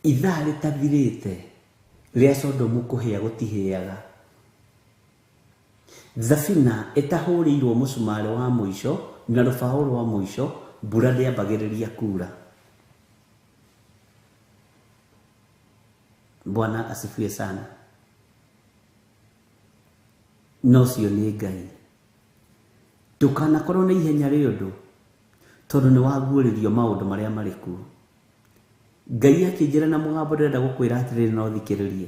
Ithaa rĩtathirĩte rĩa Sodomu kũhĩa gũtihĩaga. Thabina ĩtahũrĩirwo mũcumarĩ wa mũico na rũbaũ rwa mũico mbura ndĩambagĩrĩria kuura. Bwana asifiwe sana. No cio nĩ Ngai. Ndũkanakorwo na ihenya rĩa ũndũ tondũ nĩ waguũrĩrio maũndũ marĩa marĩ kuo. Ngai akĩnjĩra na mũgambo ndĩrenda gũkwĩra atĩrĩrĩ no thikĩrĩrie.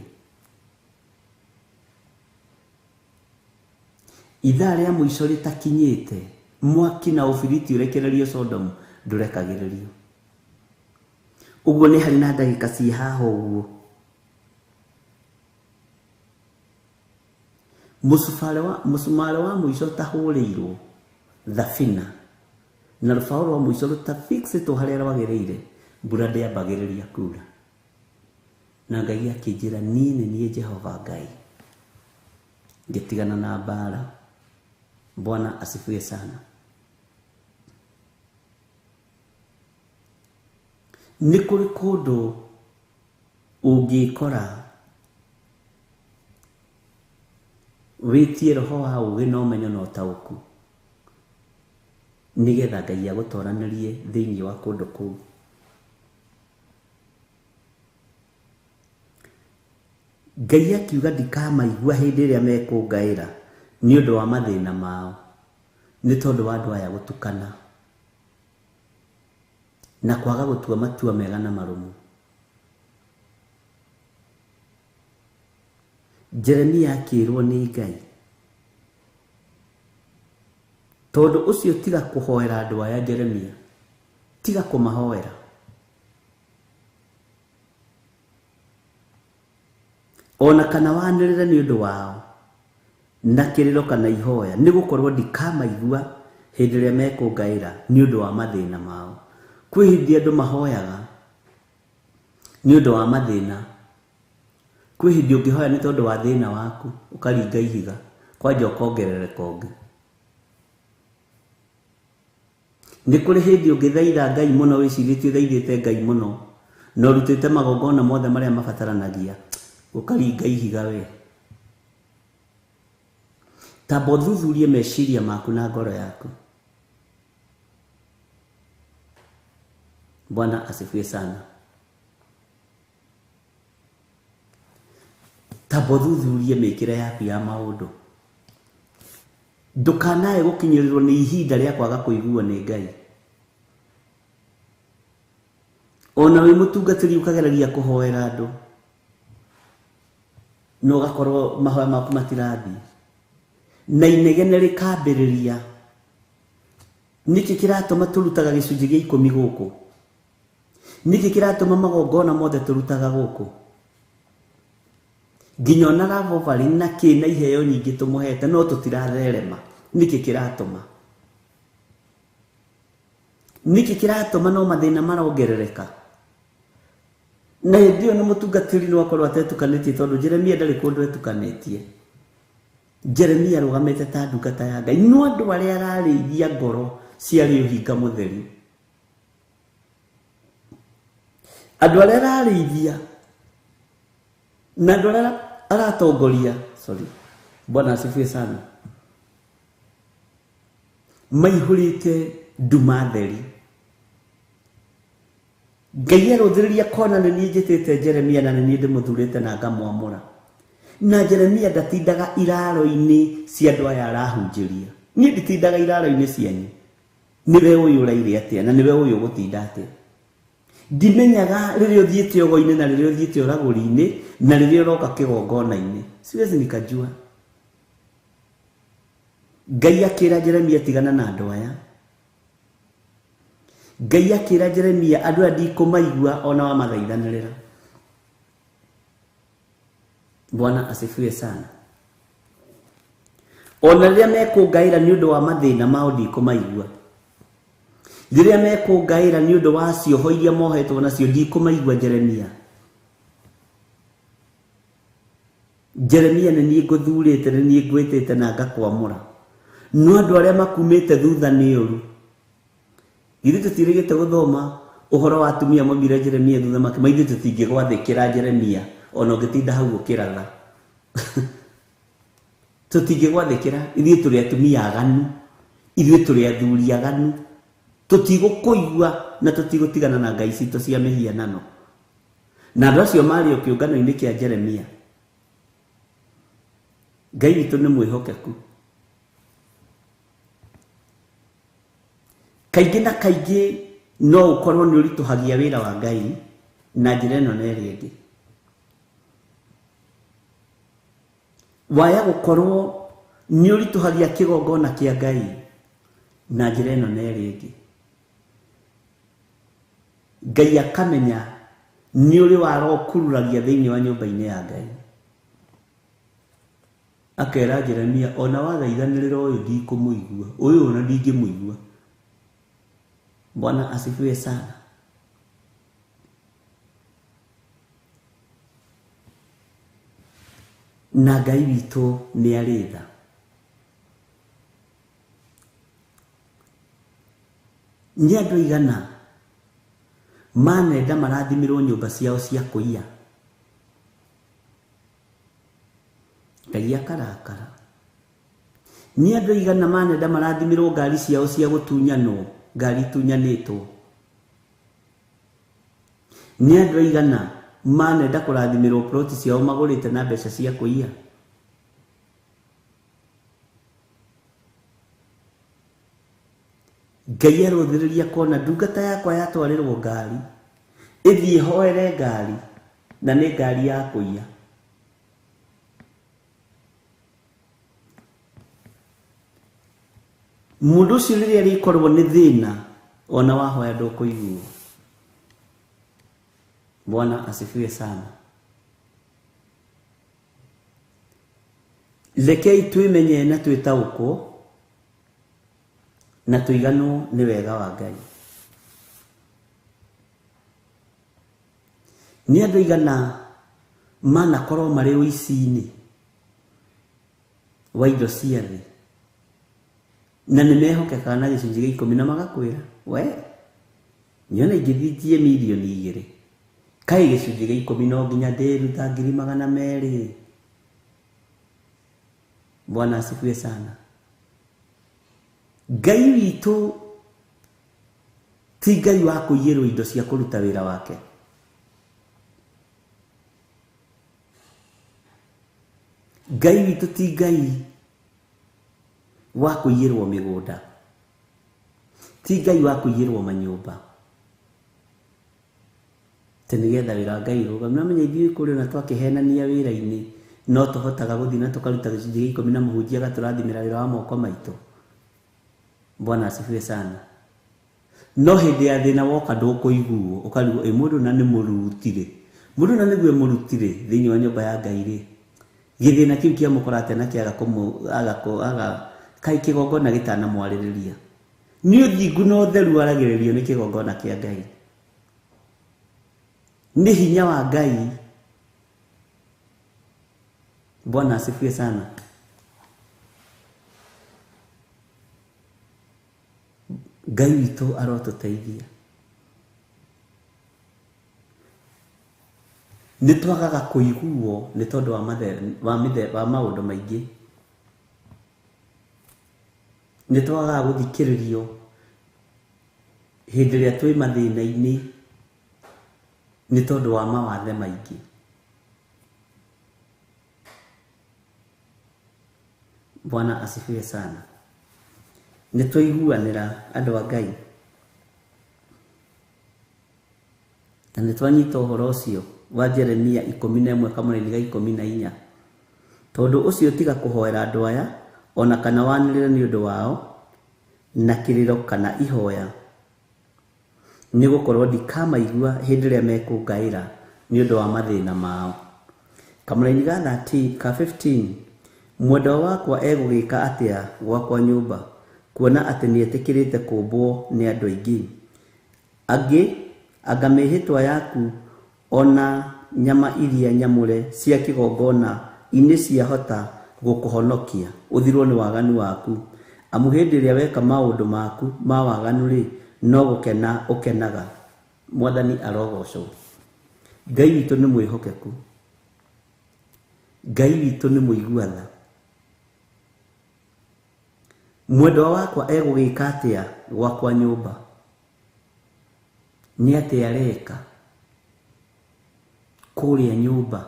Ithaa rĩa mũico rĩtakinyĩte mwaki na ũbiriti ũrekererio Sodomu ndũrekagĩrĩrio. Ũguo nĩ harĩ na ndagĩka ciĩ haha ũguo. Mũcumarĩ wa mũico tahũrĩirwo thabina na rũbaũ rwa mũico rũtafixĩtwo harĩa rwagĩrĩire mbura ndĩambagĩrĩria kuura. Na Ngai akĩnjĩra niĩ nĩ niĩ Jehova Ngai. Ngĩtigana na mbara. Bwana asifiwe sana. Nĩ kũrĩ kũndũ ũngĩkora wĩtie roho wa ũgĩ na ũmenyo na ũtaũku nĩgetha Ngai agũtwaranĩrie thĩinĩ wa kũndũ kũu. Ngai akiuga ndikamaigua hĩndĩ ĩrĩa mekũngaĩra nĩ ũndũ wa mathĩna mao nĩ tondũ wa andũ aya gũtukana na kwaga gũtua matua mega na marũmu. Jeremia akĩrwo nĩ Ngai tondũ ũcio tiga kũhoera andũ aya Jeremia, tiga kũmahoera. Ona kana wanĩrĩre nĩ ũndũ wao na kĩrĩro kana ihoya nĩ gũkorwo ndikamaigua hĩndĩ ĩrĩa mekũngaĩra nĩ ũndũ wa mathĩna mao. Kwĩ hĩndĩ andũ mahoyaga nĩ ũndũ wa mathĩna. Kwĩ hĩndĩ ũngĩhoya nĩ tondũ wa thĩna waku ũkaringa ihiga kwanja ũkongerereka ũngĩ. nĩ kũrĩ hĩndĩ ũngĩthaitha Ngai mũno wĩcirĩtie ũthaithĩte Ngai mũno na ũrutĩte magongona mothe marĩa mabataranagia ũkaringa ihiga we. Tamba ũthuthurie meciria maku na ngoro yaku. Bwana asifiwe sana. Tamba ũthuthurie mĩkĩre yaku ya maũndũ. Ndũkanae gũkinyĩrĩrwo nĩ ihinda rĩa kwaga kũiguo nĩ Ngai. Ona wĩ mũtungatĩri ũkageragia kũhoera andũ no ũgakorwo mahoya maku matirathiĩ na inegene rĩkambĩrĩria. Nĩkĩ kĩratũma tũrutaga gĩcunjĩ gĩa 10 gũkũ? Nĩkĩ kĩratũma magongona mothe tũrutaga gũkũ? Nginya ona ravovali na kĩ na iheo nyingĩ tũmũhete no tũtiratherema. Nĩkĩ kĩratũma? Nĩkĩ kĩratũma no mathĩna marongerereka? Na hĩndĩ ĩyo nĩ mũtungatĩri no akorwo atetukanĩtie tondũ Jeremia ndarĩ kũndũ etukanĩtie. Jeremia arũgamĩte ta ndungata ya Ngai, no andũ arĩa ararĩithia ngoro ciarĩ ũhinga mũtheri. Andũ arĩa ararĩithia na andũ arĩa aratongoria, Bwana asifiwe sana, maihũrĩte nduma theri. Ngai arũthĩrĩria kona nĩ niĩ njĩtĩte Jeremia na nĩ niĩ ndĩmũthurĩte na ngamwamũra. Na Jeremia ndatindaga iraro-inĩ cia andũ aya arahunjĩria. Niĩ nditindaga iraro-inĩ cianyu. Nĩwe ũyũ ũraire atĩa na nĩwe ũyũ ũgũtinda atĩa. Ndimenyaga rĩrĩa ũthiĩte ogo-inĩ na rĩrĩa ũthiĩte ũragũri-inĩ na rĩrĩa ũroka kĩgongona-inĩ. Siwezi nikajua. Ngai akĩra Jeremia tigana na andũ aya. Ngai akĩra Jeremia andũ aya ndikũmaigua ona wamathaithanĩrĩra. Bwana asifiwe sana. Ona rĩrĩa mekũngaĩra nĩ ũndũ wa mathĩna mao ndikũmaigua. Rĩrĩa mekũngaĩra nĩ ũndũ wa cioho iria mohetwo nacio ndikũmaigua Jeremia. Jeremia nĩ niĩ ngũthurĩte, nĩ niĩ ngwĩtĩte na ngakwamũra. No andũ arĩa makumĩte thutha nĩ ũru. Ithuĩ tũtirĩgĩte gũthoma ũhoro wa atumia maumire Jeremia thutha maithuĩ tũtingĩgwathĩkĩra Jeremia ona ũngĩtinda hau ũkĩratha. Tũtingĩgwathĩkĩra, ithuĩ tũrĩ atumia aganu, ithuĩ tũrĩ athuri aganu. Tũtigũkũigua na tũtigũtigana na ngai citũ cia mĩhianano. Na andũ acio marĩ o kĩũngano-inĩ kĩa Jeremia. Ngai witũ nĩ mwĩhokeku. Kaingĩ na kaingĩ no ũkorwo nĩ ũritũhagia wĩra wa Ngai na njĩra ĩno na ĩrĩa ĩngĩ. Waya gũkorwo nĩ ũritũhagia kĩgongona kĩa Ngai na njĩra ĩno na ĩrĩa ĩngĩ. Ngai akamenya nĩ ũrĩ warokururagia thĩinĩ wa nyũmba-inĩ ya Ngai. Akera Jeremia ona wathaithanĩrĩra ũyũ ndikũmũigua, ũyũ ona ndingĩmũigua. Bwana asifiwe sana. Na Ngai witũ nĩ arĩ tha. Nĩ andũ igana manenda marathimirwo nyũmba ciao cia kũiya. Ngai akarakara. Nĩ andũ igana manenda marathimirwo ngari ciao cia gũtunyanwo, ngari tunyanĩtwo. Nĩ andũ igana manenda kũrathimirwo ploti ciao magũrĩte na mbeca cia kũiya. Ngai arũthĩrĩria kona ndungata yakwa yatwarĩrwo ngari, ĩthiĩ hoere ngari na nĩ ngari ya kũiya. Mũndũ ũcio rĩrĩa rĩkorwo nĩ thĩna ona wahoya ndũkũiguo. Bwana asifiwe sana. Rekei twĩmenye na twĩtaũkwo na tũiganwo nĩ wega wa Ngai. Nĩ andũ igana manakorwo marĩ ũici-inĩ wa indo cia thĩ na nĩ mehokekaga na gĩcunjĩ gĩa 10 na magakwĩra we nyona igithijie milioni 2 kai gicunjĩ gĩa 10 no nginya ndĩruta 200,000. Bwana asifiwe sana. Ngai witũ ti Ngai wa kũiyĩrwo indo cia kũruta wĩra wake. Ngai witũ ti Ngai wa kũiyĩrwo mĩgũnda, ti Ngai wa kũiyĩrwo manyũmba. Tenigetha wĩra Ngai rũgame. Namenye ithuĩ kũrĩ na twakĩhenania wĩra-inĩ no tũhotaga gũthiĩ na tũkaruta gĩcunjĩ gĩa 10 na mũhunjia gatũrathimĩra wĩra wa moko maitũ. Bwana asifiwe sana. No hĩndĩ ya thĩna woka ndũkũiguo ũkarigwo mũndũ na nĩ mũrutire. Mũndũ na nĩguo mũrutire thĩinĩ wa nyũmba ya Ngai rĩ. Gĩthĩna kĩu kĩamũkorate na kĩaga kai kĩgongona gĩtanamwarĩrĩria. Nĩ ũthingu na ũtheru waragĩrĩrio nĩ kĩgongona kĩa Ngai. Ni hinya wa Ngai. Bwana asifiwe sana. Ngai witũ arotũteithia. Nĩ twagaga kũiguo nĩ tondũ wa maũndũ maingĩ. Nĩ twagaga gũthikĩrĩrio hĩndĩ ĩrĩa twĩ mathĩna-inĩ nĩ tondũ wa mawathe maingĩ. Bwana asifiwe sana. Nĩ twaiguanĩra andũ a Ngai. Na nĩ twanyita ũhoro ũcio wa Jeremia 11 kamũra-inĩ ga 14. Tondũ ũcio tiga kũhoera andũ aya ona kana wanĩrĩra nĩ ũndũ wao na kĩrĩro kana ihoya. Nĩ gũkorwo ndikamaigua hĩndĩ ĩrĩa mekũngaĩra nĩ ũndũ wa mathĩna mao. Kamũra-inĩ ga 13 ka 15 mwendwa wakwa egũgĩka atĩa gwakwa nyũmba kuona atĩ nĩetĩkĩrĩte kũmbwo nĩ andũ aingĩ. Angĩ anga mĩhĩtwa yaku ona nyama iria nyamũre cia kĩgongona inĩ ciahota gũkũhonokia ũthirwo nĩ waganu waku. Amu hĩndĩ ĩrĩa weka maũndũ maku ma waganu rĩ no gũkena ũkenaga. Mwathani arogocwo. Ngai witũ nĩ mwĩhokeku. Ngai witũ nĩ mũiguana. Mwendwa wakwa egũgĩka atĩa gwakwa nyũmba? Nĩ atĩa areka kũrĩa nyũmba?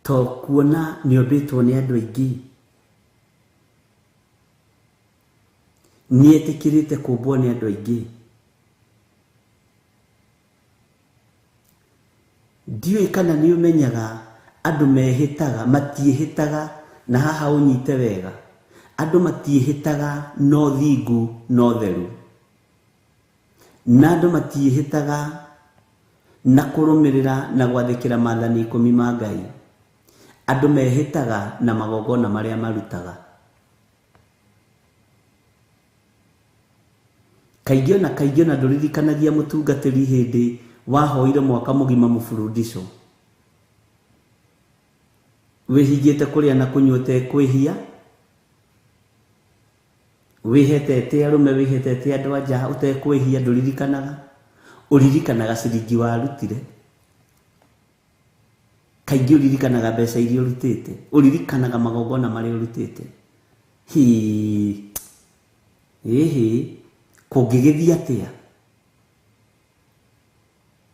To kuona nĩombĩtwo nĩ andũ aingĩ. Nĩetĩkĩrĩte kũmbwo nĩ andũ aingĩ. Ndiũĩ kana nĩũmenyaga andũ mehĩtaga matiĩhĩtaga na haha ũnyite wega. Andũ matiĩhĩtaga no thingu no theru. Na andũ matiĩhĩtaga na kũrũmĩrĩra na gwathĩkĩra maathani 10 ma Ngai. Andũ mehĩtaga na magongona marĩa marutaga. Kaingĩ ona ndũririkanagia mũtungatĩri hĩndĩ wahoire mwaka mũgima mũburudisho. Wĩhingĩte kũrĩa na kũnyuĩte kwĩhia. Wĩhetete arũme wĩhetete andũ anja ũtekwĩhia ndũririkanaga. Ũririkanaga ciringi warutire. Kaingĩ ũririkanaga mbeca iria ũrutĩte. Ũririkanaga magongona marĩa ũrutĩte. Kũngĩgĩthiĩ atĩa?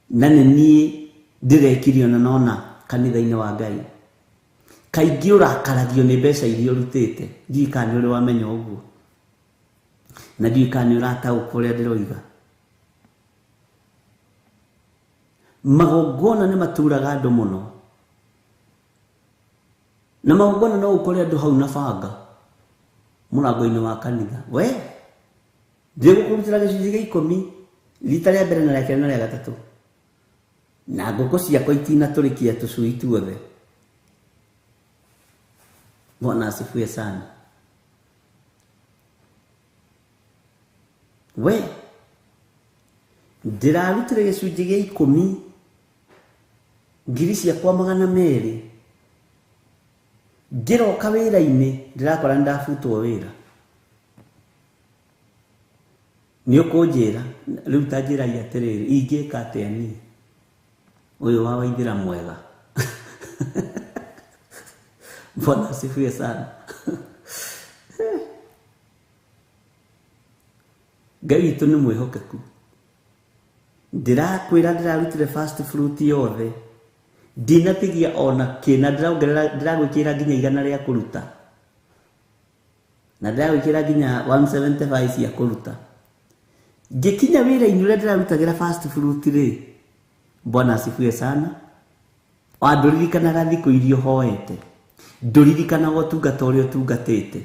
Na nĩ niĩ ndĩrekirio na nona kanitha-inĩ wa Ngai. Kaingĩ ũrakaragio nĩ mbeca iria ũrutĩte. Ndiũĩ kana nĩ ũrĩ wamenya ũguo. Na ndiũĩ kana nĩ ũrataũkwo ũrĩa ndĩroiga. Magongona nĩ maturaga andũ mũno. Na magongona no ũkore andũ hau na banga mũrango-inĩ wa kanitha. We ndĩgũkũrutĩra gĩcunjĩ gĩa 10 rita rĩa mbere na rĩa kerĩ na rĩa gatatũ. Na ngũkũ ciakwa itinatũrĩkia tũcui tuothe. Bwana asifiwe sana. We ndĩrarutire gĩcunjĩ gĩa 10 ngiri ciakwa 200. Ngĩroka wĩra-inĩ ndĩrakora ndabutwo wĩra. Nĩ ũkũnjĩra rĩu ta njĩra ya atĩrĩrĩ ingĩka atĩa niĩ ũyũ wa Waithĩra mwega. Bwana asifiwe sana. Ngai witũ nĩ mwĩhokeku. Ndĩrakwĩra ndĩrarutire first fruit yothe, ndinatigia ona kĩna, ndĩragwĩkĩra nginya 100 rĩa kũruta, na ndĩragwĩkĩra nginya 175 cia kũruta. Ngĩkinya wĩra-inĩ ũrĩa ndĩrarutagĩra first fruit rĩ, Bwana asifiwe sana. Ndũririkanaga thikũ iria ũhoete, ndũririkanaga ũtungata ũrĩa ũtungatĩte.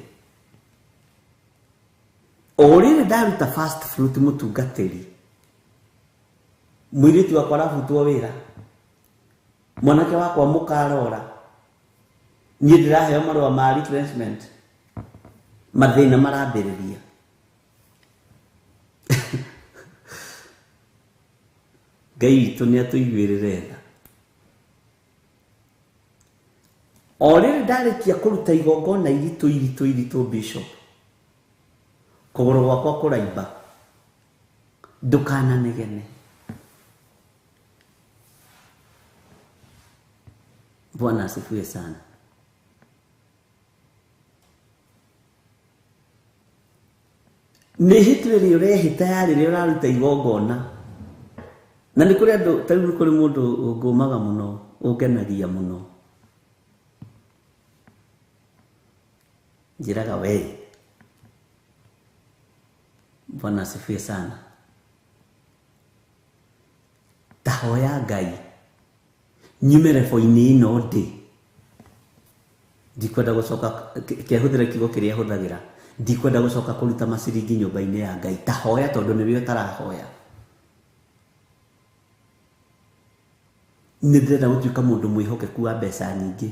O rĩrĩ ndaruta first fruit mũtungatĩri, mũirĩtu wakwa arabutwo wĩra, mwanake wakwa mũkarora, niĩ ndĩraheo marũa ma retrenchment, mathĩna marambĩrĩria. Ngai witũ nĩ atũiguĩrĩre tha. O rĩrĩ ndarĩkia kũruta igongona iritũ bishop, kũgũrũ gwakwa kũraimba, ndũkananegene. Bwana asifiwe sana. Nĩ hĩtũ ĩrĩa ũrehĩta ya rĩrĩa ũraruta igongona, na nĩ kũrĩ andũ, ta rĩu nĩ kũrĩ mũndũ ũngũmaga mũno, ũngenagia mũno, njĩraga we, Bwana asifiwe sana, ta hoya Ngai nyume rebo-inĩ ĩno ndĩ, ndikwenda gũcoka kehũthĩra kiugo kĩrĩa hũthagĩra, ndikwenda gũcoka kũruta maciringi nyũmba-inĩ ya Ngai. Ta hoya tondũ nĩwe ũtarahoya. Nĩ ndĩrenda gũtuĩka mũndũ mwĩhokeku wa mbeca nyingĩ.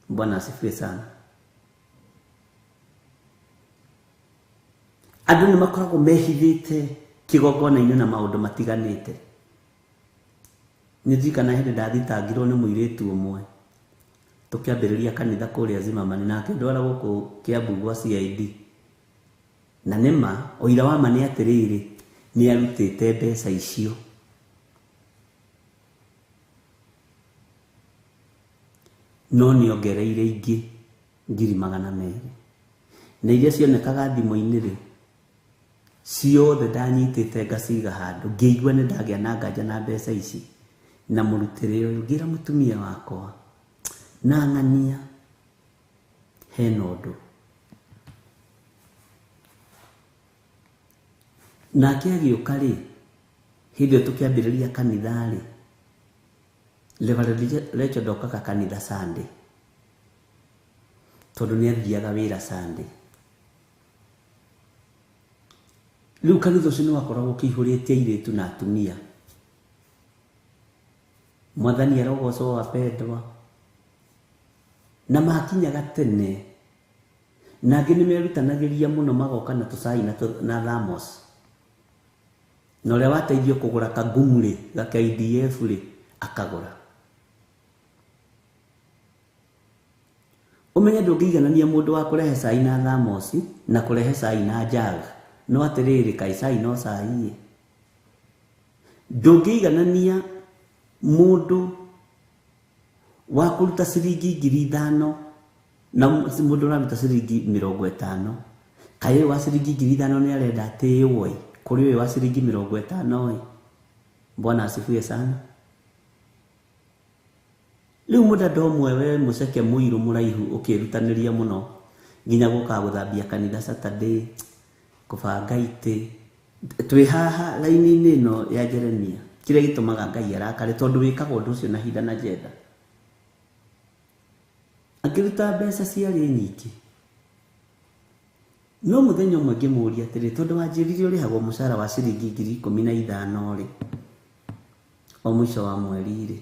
Bwana asifiwe sana. Andũ nĩ makoragwo mehithĩte kĩgongona-inĩ na maũndũ matiganĩte. Nĩ ndirikana hĩndĩ ndathitangirwo nĩ mũirĩtu ũmwe, tũkĩambĩrĩria kanitha kũrĩa Zimmerman, nake ndwara gũkũ Kiambu gwa CID. Na nĩma ũira wa ma nĩ atĩrĩrĩ, nĩ arutĩte mbeca icio. No nĩ ongereire ingĩ 200,000, na iria cionekaga thimũ-inĩ rĩ, ciothe ndanyitĩte ngaciga handũ, ngĩigua nĩ ndagĩa na nganja na mbeca ici. Na mũrutĩre ũyũ ngĩra mũtumia wakwa, na ng'ania hena ũndũ. Nake agĩũka rĩ, hĩndĩ ĩyo tũkĩambĩrĩria kanitha rĩ, Reverend Rachel ndokaga kanitha Sunday, tondũ nĩ athiaga wĩra Sunday. Rĩu kanitha ũcio nĩ wakoragwo ũkĩihũrĩtie airĩtu na atumia. Mwathani arogocwo wapendwa, na makinyaga tene, na angĩ nĩ merutanagĩria mũno magoka na tũcai na thamos. Na ũrĩa wateithio kũgũra kangumu rĩ, gaka-IDF rĩ, akagũra. Ũmenye ndũngĩiganania mũndũ wa kũrehe cai na thamos na kũrehe cai na jug. No atĩrĩrĩ, kaĩ cai no cai. Ndũngĩiganania mũndũ wa kũruta ciringi 5,000 na mũndũ ũraruta ciringi 50. Kaĩ wa ciringi 5,000 nĩ arenda atĩĩwo kũrĩ ũyũ wa ciringi 50. Bwana asifiwe sana. Rĩu mũndũ ũmwe we mũceke mũirũ mũraihu ũkĩrutanĩria mũno, nginya gũka gũthambia kanitha Saturday, kũbanga itĩ. Twĩ haha raini-inĩ ĩno ya Jeremia, kĩrĩa gĩtũmaga Ngai arakare, tondũ wĩkaga ũndũ ũcio na hinda na njenda. Akĩruta mbeca ciarĩ nyingĩ. No mũthenya ũmwe ngĩmũũria atĩrĩ, tondũ wanjĩrire ũrĩhagwo mũcara wa ciringi 15,000 rĩ, o mũico wa mweri rĩ,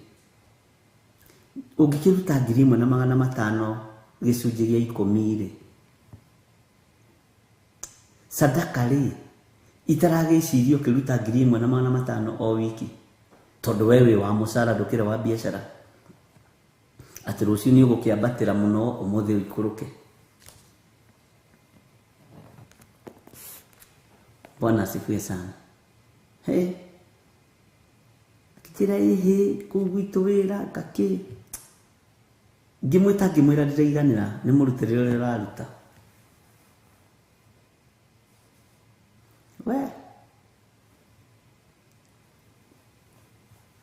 ũngĩkĩruta 1,500 gĩcunjĩ gĩa 10 rĩ, sadaka rĩ, itaragĩcirio ũkĩruta 1,500 o wiki, tondũ we wĩ wa mũcara ndũkĩrĩ wa biacara, atĩ rũciũ nĩ ũgũkĩambatĩra mũno, ũmũthĩ ũikũrũke. Bwana asifiwe sana. Akitira kugwitå wä ra ngakĩ ngĩmwĩta ngĩmwĩra ndĩraiganĩra nĩ mũrutĩre ũrĩa ũraruta.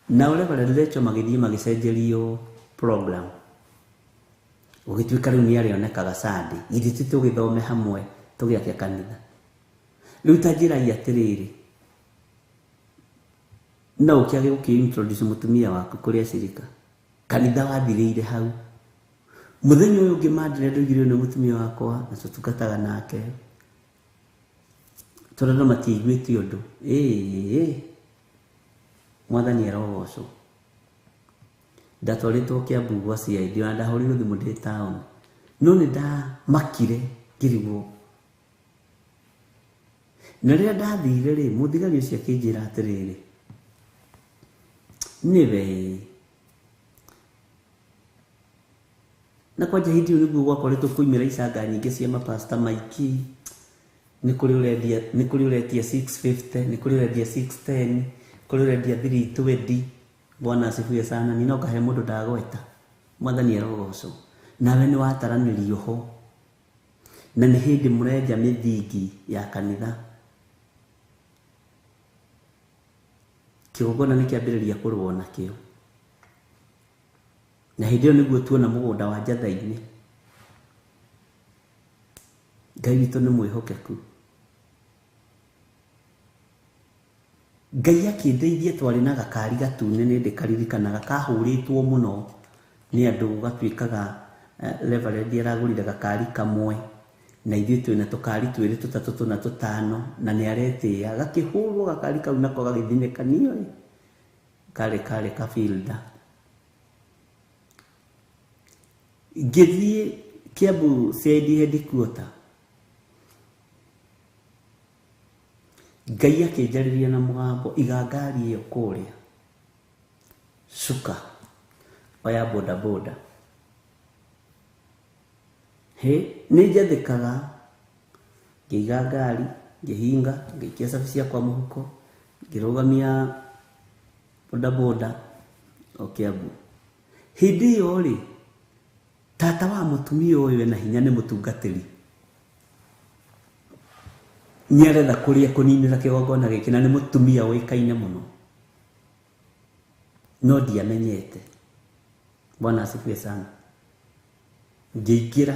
Na Reverend Rachel magĩthiĩ magĩcenjerio program. Gũgĩtuĩka rĩu nĩ arĩonekaga Sunday. Githĩ tũgĩthome hamwe tũgĩakia kanitha. Rĩu ta njĩragia atĩrĩrĩ. Na ũkĩage gũkĩ-introduce mũtumia waku kũrĩ acirika. Kanitha wathirĩire hau. Mũthenya ũyũ ũngĩ mandire ndoigire nĩ mũtumia wakwa na tũtungataga nake. Tondũ matiaiguĩte ũndũ. Mwathani arogocwo. Ndatwarĩtwo Kiambu gwa CID na ndahũrĩirwo thimũ ndĩ town. No nĩ ndamakire ngĩrigwo. Na rĩrĩa ndathire rĩ, mũthigari ũcio akĩnjĩra atĩrĩrĩ. Nĩwe. Na kwanja hindi nĩguo gwakoretwo kũimĩra icanga nyingĩ cia mapasta maiki. Nĩ kũrĩ ũretia 650, nĩ kũrĩ ũretia 610, kũrĩ ũretia 320. Bwana asifiwe sana. Nĩ nokahe mũndũ ndagweta. Mwathani arogocwo. Nawe nĩ wataranĩrio ho. Na nĩ hĩndĩ mũrenja mĩthingi ya kanitha. Kĩgongona nĩ kĩambĩrĩria kũrũo nakĩo. Na hĩndĩ ĩyo nĩguo tuona mũgũnda wa Njatha-inĩ. Ngai witũ nĩ mwĩhokeku. Ngai akĩndeithia twarĩ na gakari gatune nĩ ndĩkaririkanaga kahũrĩtwo mũno nĩ andũ gatuĩkaga Reverend aragũrire gakari kamwe na ithuĩ twĩna tũkari twĩrĩ tũtatũ tũna tũtano na nĩ aretĩĩa gakĩhũrwo gakari kau nako gagĩthinekanio karĩ kafilda. Ngĩthiĩ Kiambu CID headquarter. Ngai akĩnjarĩria na mũgambo iga ngari ĩyo kũrĩa. Cuka oya boda boda. Nĩ njathĩkaga ngĩiga ngari ngĩhinga ngĩikia cabi ciakwa mũhuko ngĩrũgamia boda boda o Kiambu. Hĩndĩ ĩyo rĩ, tata wa mũtumia ũyũ wĩna hinya nĩ mũtungatĩri. Nĩaretha kũrĩa kũninĩra kĩgongona gĩkĩ na nĩ mũtumia ũĩkaine mũno. No ndiamenyete. Bwana asifiwe sana. Ngĩingĩra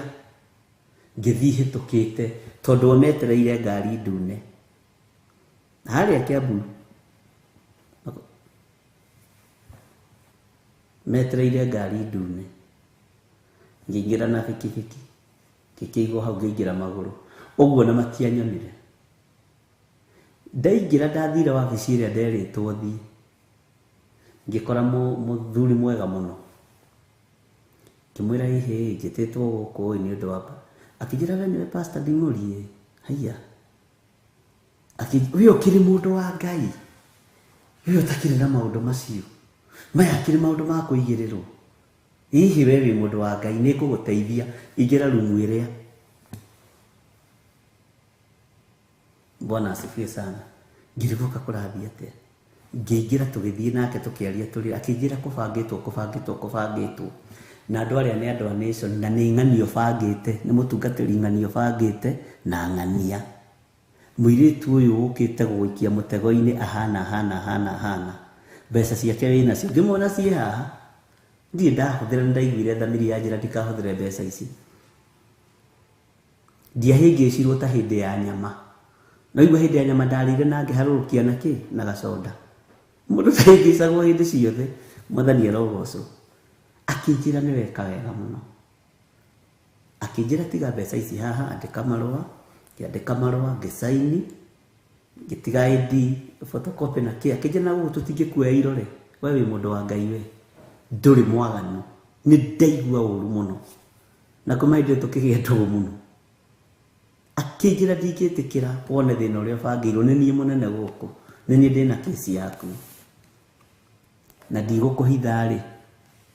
ngĩthiĩ hĩtũkĩte tondũ ometereire ngari ndune. Harĩa Kiambu metereire ngari ndune. Ngĩingĩra na bikibiki. Ngĩkĩigwo hau ngĩingĩra magũrũ. Ũguo na matianyonire. Ndaingĩra ndathire wabici ĩrĩa nderĩtwo thiĩ. Ngĩkora mũthuri mwega mũno. Ngĩmwĩra njĩtĩtwo gũkũ nĩ ũndũ wa akĩnjĩra we nĩwe Pastor Nding'ũri. Haiya. Ũyũ ũkĩrĩ mũndũ wa Ngai. Ũyũ ũtakĩrĩ na maũndũ macio. Maya akĩrĩ maũndũ ma kũigĩrĩrwo. Hihi we wĩ mũndũ wa Ngai nĩ kũgũteithia ingĩra rumu ĩrĩa. Bwana asifiwe sana. Ngĩrigũka kũrathiĩ atĩa. Ngĩingĩra tũgĩthiĩ nake tũkĩaria tũrĩ akĩnjĩra kũbangĩtwo. Na andũ arĩa nĩ andũ a nation na nĩ ng'ania bangĩte nĩ mũtungatĩri ng'ania bangĩte na ng'ania. Mũirĩtu ũyũ ũkĩte gũikia mũtego-inĩ ahana. Mbeca ciake wĩ nacio. Ngĩmwona ciĩ haha. Ndiĩ ndahũthĩra ndaiguire thamiri ya njĩra ndikahũthĩre mbeca ici. Ndiahĩngĩcirwo ta hĩndĩ ya nyama. Naigua hĩndĩ ya nyama ndarĩire na ngĩharũrũkia na gacoda. Mũndũ ndahĩngĩcagwo hĩndĩ ciothe. Mwathani arogocwo. Akĩnjĩra nĩ weka wega mũno. Akĩnjĩra tiga mbeca ici haha andĩka marũa. Ngĩandĩka marũa ngĩsaini. Ngĩtiga ID photocopy na kĩ. Akĩnjĩra na gũkũ tũtingĩkuoya irore. We wĩ mũndũ wa Ngai we. Ndũrĩ mwaganu. Nĩ ndaigua ũru mũno. Na kuma hĩndĩ ĩyo tũkĩgĩa ndũgũ mũno. Akĩnjĩra ndingĩtĩkĩra wone thĩna ũrĩa bangĩirwo nĩ niĩ mũnene gũkũ. Nĩ niĩ ndĩna kesi yaku. Na ndigũkũhitha rĩ.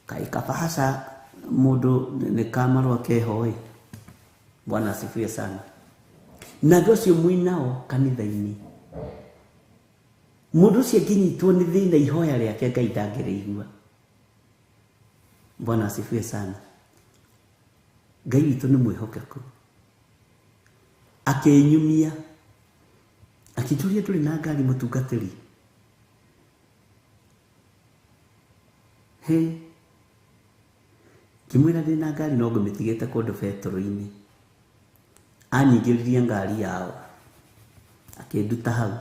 Kaĩ kabahasha mũndũ nĩ kamarũa keho ĩ. Bwana asifiwe sana. Na ũcio mũinao kanitha-inĩ Mundu ucio nginyitwo ni thina ihoya riake Ngai ndangĩrĩigua. Bwana asifiwe sana. Ngai witũ nĩ mwĩhokeku. Akĩnyumia akĩnjũria tũrĩ na ngari mũtungatĩri. Ngĩmwĩra ndĩ na ngari no ngũmĩtigĩte kũndũ betũrũ-inĩ. Anyingĩririe ngari yao akĩnduta hau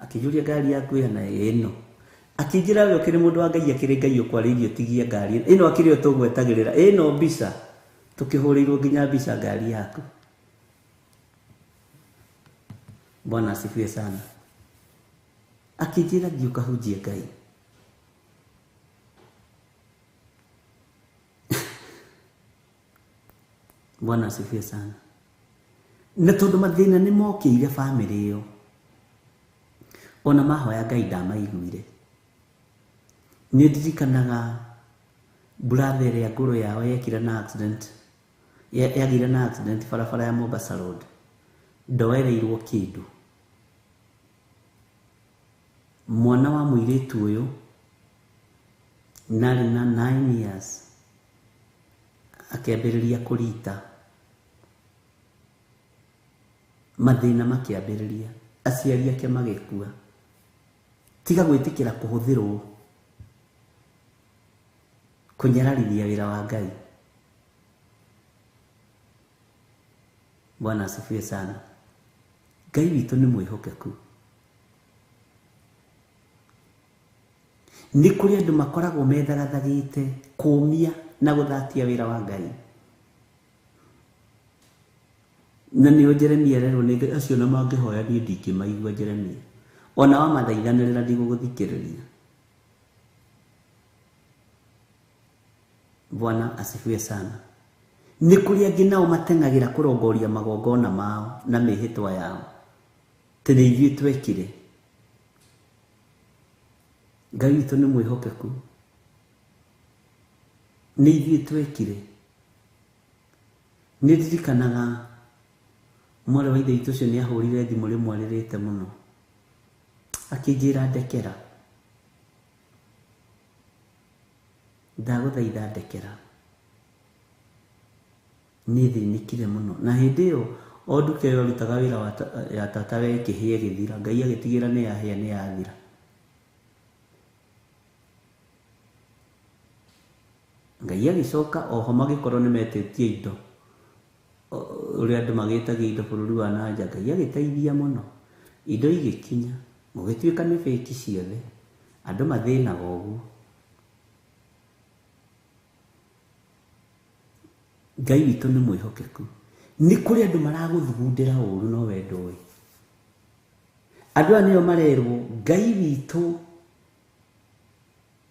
akĩnjũria ngari yaku ĩhana ĩno. Akĩnjĩra we ũkĩrĩ mũndũ wa Ngai akĩrĩ Ngai ũkwarĩirio tigie ngari ĩno akĩrĩ o tũgwetagĩrĩra ĩno mbica tukihũrĩirwo nginya mbica ngari yaku. Bwana asifiwe sana. Akĩnjĩra thiĩ ũkahunjie Ngai. Bwana asifiwe sana. Na tondũ mathĩna nĩ mokĩire bamĩrĩ ĩyo, ona mahoya Ngai ndamaiguire. Nĩ ndirikanaga brother ĩrĩa ngũrũ yao yekire na accident, yagire na accident barabara ya Mombasa Road, ndoereirwo kĩndũ. Mwana wa mũirĩtu ũyũ narĩ na 9 years akĩambĩrĩria kũrita, mathĩna makĩambĩrĩria, aciari ake magĩkua. Tiga gwĩtĩkĩra kũhũthĩrwo kũnyararithia wĩra wa Ngai. Bwana asifiwe sana. Ngai witũ nĩ mwĩhokeku. Nĩ kũrĩ andũ makoragwo methagathagĩte kũmia na gũthatia wĩra wa Ngai. Na nĩo Jeremia ererwo nĩ Ngai acio na mangĩhoya niĩ ndingĩmaigua Jeremia. Ona wamathaithanĩrĩra ndigũgũthikĩrĩria. Bwana asifiwe sana. Nĩ kũrĩ angĩ nao mateng'agĩra kũrongoria magongona mao na mĩhĩtwa yao. Tene ithuĩ twekire. Ngai witũ nĩ mwĩhokeku. Nĩ ithuĩ twekire. Nĩ ndirikanaga mwarĩ wa ithe witũ ũcio nĩ ahũrire thimũ rĩmwe rĩrĩte mũno, akĩnjĩra ndekera. Ndagũthaitha ndekera. Nĩ thĩnĩkire mũno. Na hĩndĩ ĩyo o nduka ĩyo rutaga wĩra ya tata we ĩkĩhĩa ĩgĩthira. Ngai agĩtigĩra nĩ yahĩa nĩ yathira. Ngai agĩcoka oho magĩkorwo nĩ metĩtie indo ũrĩa andũ magĩtagia indo bũrũri wa nanja. Ngai agĩteithia mũno, indo igĩkinya, gũgĩtuĩka nĩ fake ciothe, andũ mathĩnaga ũguo. Ngai witũ nĩ mwĩhokeku. Nĩ kũrĩ andũ maragũthugundĩra ũru no we ndũĩ. Andũ aya nĩo marerwo Ngai witũ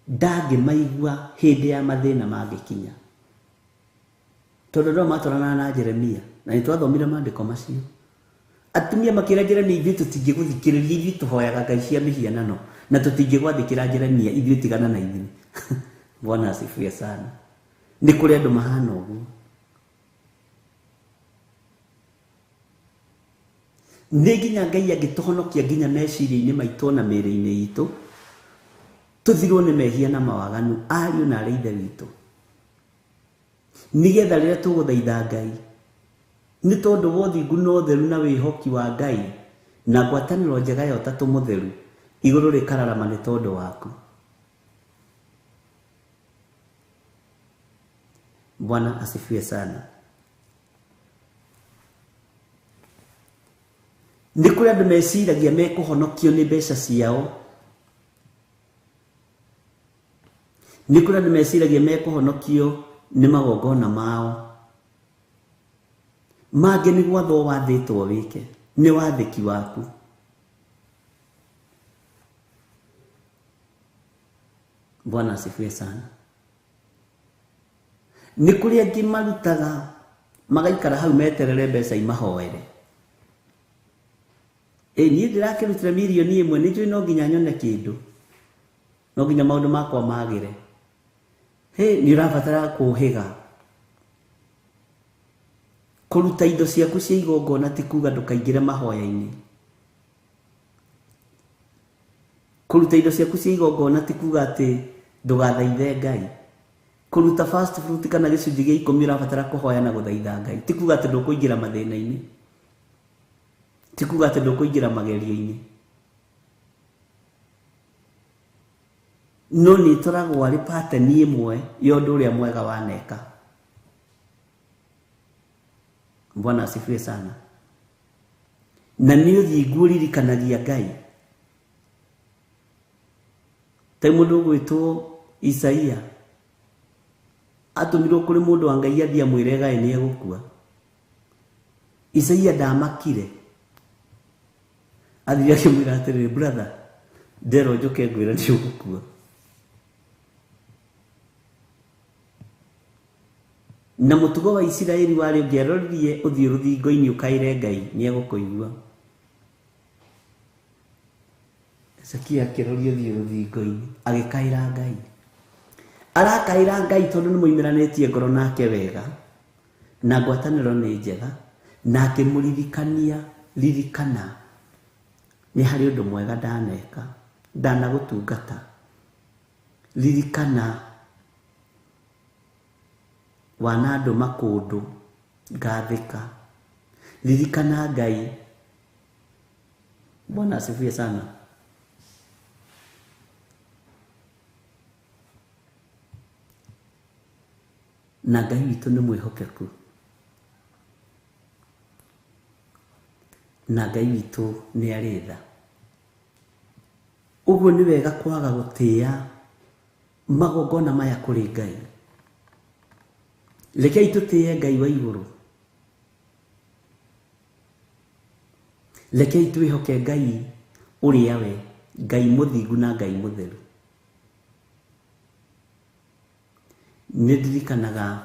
ndangĩmaigua hĩndĩ ya mathĩna mangĩkinya. Tondũ no matwarana na Jeremia, na nĩ twathomire maandĩko macio. Atumia makĩra Jeremia, ithuĩ tũtingĩgũthikĩrĩria, ithuĩ tũhoyaga ngai cia mĩhianano na tũtingĩgwathĩkĩra Jeremia, ithuĩ tigana na ithuĩ. Bwana asifiwe sana. Nĩ kũrĩ andũ mahana ũguo. Nĩ nginya Ngai angĩtũhonokia nginya meciria-inĩ maitũ na mĩĩrĩ-inĩ itũ, tũthirwo nĩ mehia na mawaganu, ariũ na arĩ ithe witũ. Nĩgetha rĩrĩa tũgũthaitha Ngai, nĩ tondũ wa ũthingu na ũtheru na wĩhoki wa Ngai na ngwatanĩro njega ya Ũtatũ Mũtheru, igũrũ rĩkararama nĩ tondũ waku. Bwana asifiwe sana. Nĩ kũrĩ andũ meciragia mekũhonokio nĩ mbeca ciao. Nĩ kũrĩ andũ meciragia mekũhonokio nĩ magongona mao. Mangĩ nĩ gwathwo wathĩtwo wĩke, nĩ wathĩki waku. Bwana asifiwe sana. Nĩ kũrĩ angĩ marutaga magaikara hau meterere mbeca imahoere. Niĩ ndĩrakĩrutĩra mirioni 1, nĩ njũĩ no nginya nyone kĩndũ, no nginya maũndũ makwa magĩre. Nĩ ũrabatara kũhĩga, kũruta indo ciaku cia igongona ti kuga ndũkaingĩre mahoya-inĩ. kuruta indo ciaku cia igongona ti kuga ati ndugathaithe Ngai. Kuruta first fruit kana gicunji gia 10 urabatara kuhoya na guthaitha Ngai, ti kuga ati ndukuingira mathina-ini, ti kuga ati ndukuingira magerio-ini. No ni toragwo ari pattern imwe ya undu uria mwega waneka. Bwana asifiwe sana. Na ni uthingu ririkanagia Ngai. Ta mundu gwitwo Isaia atumirwo kuri mundu wa Ngai athia mwire Ngai ni egukua. Isaia ndamakire, athia akimwira atiriri, brother, ndero njoke ngwira ni ugukua. Na mutugo wa Isiraeli wari ungiaroririe uthio ruthingo-ini ukaire Ngai ni egukuigua. Hezekia akiroria uthio ruthingo-ini agikaira Ngai. Arakaira Ngai tondu ni muimiranitie ngoro nake wega na ngwataniro ni njega, na akimuririkania ririkana ni hari undu mwega ndaneka, ndanagutungata. Ririkana wana andu makundu ngathika. Ririkana Ngai. Bwana asifiwe sana. Na Ngai witu ni mwihokeku, na Ngai witu ni aritha. Uguo ni wega kwaga gutia magongona maya kuri Ngai. Rekei tutie Ngai wa iguru. Rekei twihoke Ngai uria we, Ngai muthingu na Ngai mutheru. Nidirikanaga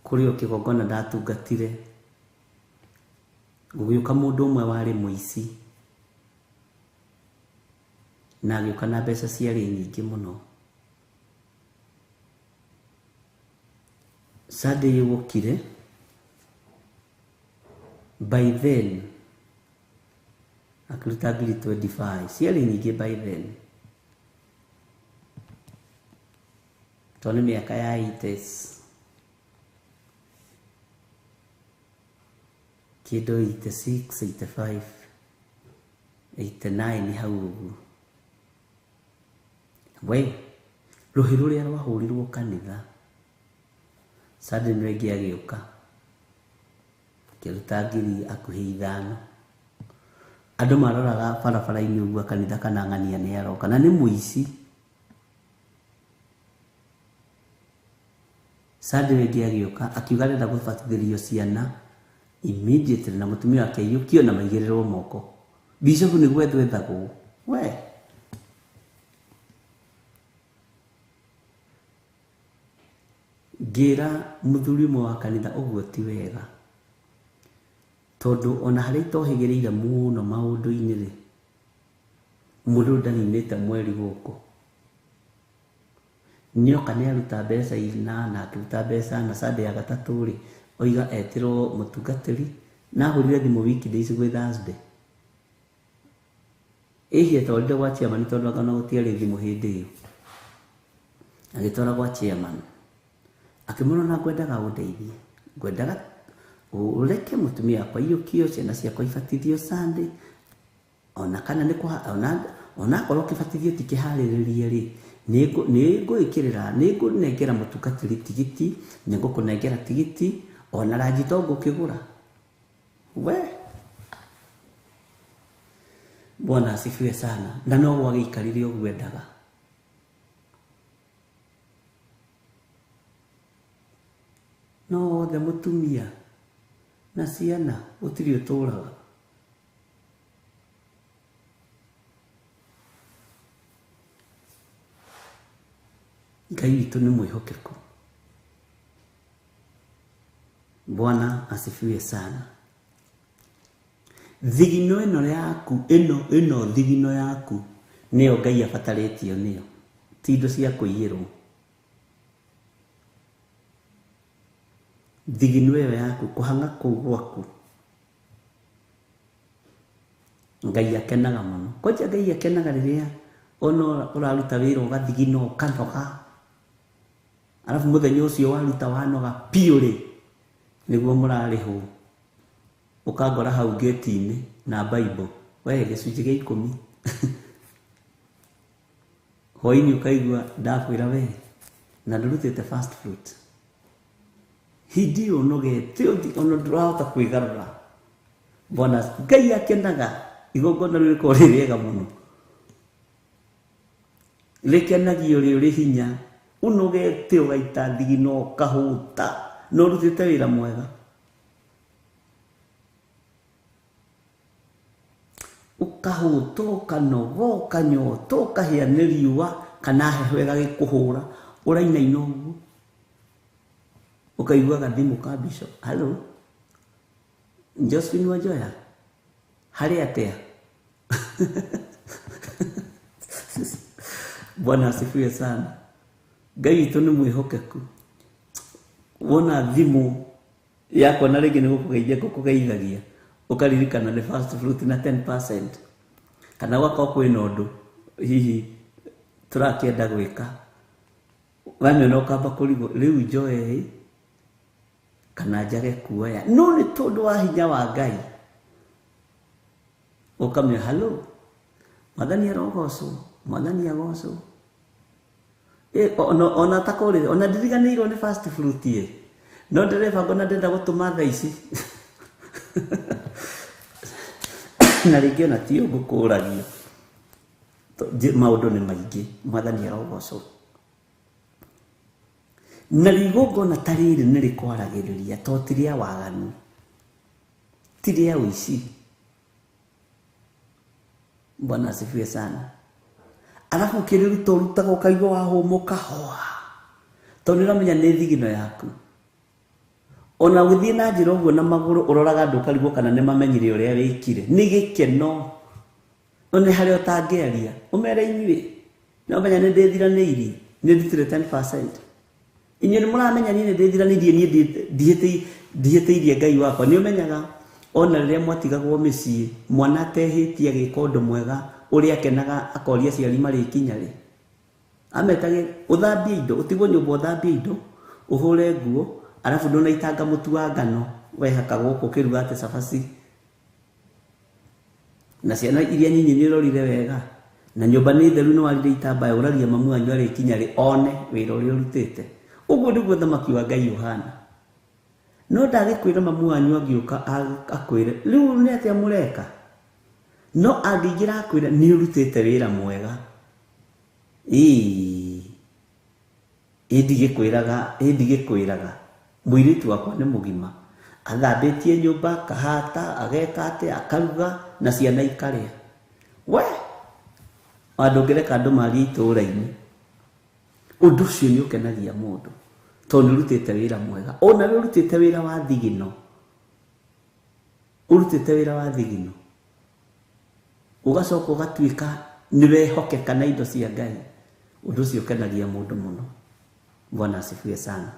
kuri o kigongona ndatungatire, gugiuka mundu umwe wari muici na agiuka na mbeca ciari nyingi muno. Sunday yugukire, by then akiruta 25 ciari nyingi by then. Toni miaka ya 80s, kido 86, 85, 89 hau uguo. We, ruhi ruria rwahurirwo kanitha, Sunday niregi agiuka kiruta 5,000. Andu maroraga barabara-ini uguo kanitha kana ng'ania ni aroka na ni muici. Sunday niregi agiuka akiuga arenda gubatithirio ciana immediately, na mutumia wake aiyukio na maigirirwo moko. Bishop ni gwethagwo. We, ngira muthuri umwe wa kanitha uguo ti wega, tondu ona hari tohigiriire muno maundu-ini ri, mundu ndaninite mweri guku nioka ni aruta mbeca ina na akiruta mbeca na Sunday ya gatatu ri oiga etirwo mutungatiri na ahurire thimu weekdays gwi Thursday. Ihie twarire gwa chairman tondu akana gutiari thimu hindi iyo, agitwara gwa chairman akimwona na ngwendaga undeithie, ngwendaga ureke mutumia akwa iyukio, ciana ciakwa ibatithio Sunday, ona kana ni kwa ona korwo kibatithio ti kihariririe ri, ningwikirira ningunengera mutungatiri tigiti, ningukunengera tigiti, ona rangi to ngukigura. We, Bwana asifiwe sana. Na no wagiikarire ogwendaga. No the mutumia na ciana utiri uturaga. Ngai witu ni mwihokeku. Bwana asifiwe sana. Thigino ino yaku, ino thigino yaku niyo Ngai abataretio niyo, ti indo cia kuiyirwo. Thigino iyo yaku kuhanga kuu gwaku Ngai akenaga muno koja Ngai akenaga riria ono uraruta wira ugathigino ukanoga alafu muthenya ucio waruta wanoga piuri niguo murarihu ukagora hau gate-ini na Bible we gicunji gia 10 hoini ukaigua ndakwira we na ndurutite fast fruit hidi onogete ono ndurahota kwigarura bona Ngai akenaga igongona riko ririega muno rekenagio ri hinya unogete ugaita thigino kahuta no rutite wira mwega ukahuto kanogo kanyoto kahia niriwa kana heho gagikuhura uraina inogu ukaigua gathimu ka bishop hello Josephine Wanjoya hari atia Bwana asifiwe sana Ngai witũ nĩ mwĩhokeku wona thimu yako na rĩngĩ nĩ gũkũgeithagia ũkaririkana nĩ fast fruit na 10% kana wako kwĩna ũndũ hihi tũrakĩenda gwĩka wamĩona ũkamba kũrigwo rĩu njoe kana njage kuoya no nĩ tondũ wa hinya wa Ngai ukamya hello Mwathani arogocwo Mwathani agocwo ona takore ona ndiriganĩirwo nĩ fast fruit ye no ndereba ngona ndenda gũtũma thaa ici na rĩngĩ ona ti ũgũkũragio maũndũ nĩ maingĩ Mwathani arogocwo na rigongona ta rĩrĩ nĩ rĩkwaragĩrĩria to ti rĩa waganu ti rĩa ũici Bwana asifiwe sana alafu kiriruta urutaga ukaigua wahũmũka hoa tondũ nĩramenya nĩ thigino yaku ona gũthiĩ na njĩra ũguo na magũrũ ũroraga andũ ũkarigwo kana nĩ mamenyire ũrĩa wĩkire nĩ gĩkeno one harĩa ũtangĩaria ũmere inyuĩ nĩmenya nĩ ndĩthiranĩirie nĩ ndutire 10% inyuĩ nĩ mũramenya niĩ nĩ ndĩthiranĩirie niĩ ndihĩtĩirie Ngai wakwa nĩ ũmenyaga ona rĩrĩa mwatigagwo mĩciĩ mwana atehĩtie agĩka ũndũ mwega ũrĩa akenaga akoria ciari marĩ kinyarĩ ametage ũthambie indo ũtigwo nyũmba ũthambie indo ũhũre nguo alafu ndũnaitanga mũtu wa ngano wehaka gũkũ ũkĩruga atĩ cabaci na ciana iria nyinyi nĩ ũrorire wega na nyũmba nĩ theru nĩ warire itambaya ũraria mamu wanyu arĩ kinyarĩ one wĩra ũrĩa ũrutĩte ũguo nĩguo thamaki wa Ngai ũhana no ndagĩkwĩra mamu wanyu agĩũka akwĩre rĩu nĩ atĩa mũreka no angĩingĩra akwĩra nĩ ũrutĩte wĩra mwega ndigĩkwĩraga mũirĩtu wakwa nĩ mũgima athambĩtie nyũmba kahata ageka atĩ akaruga na ciana ikarĩa we andũ ngĩreka andũ marĩ itũũra-inĩ ũndũ ũcio nĩ ũkenagia mũndũ tondũ nĩ ũrutĩte wĩra mwega ona nĩ ũrutĩte wĩra wa thigino ugacoka ũgatuĩka nĩ wehokeka na indo cia Ngai ũndũ ũcio ũkenagia mũndũ mũno Bwana asifiwe sana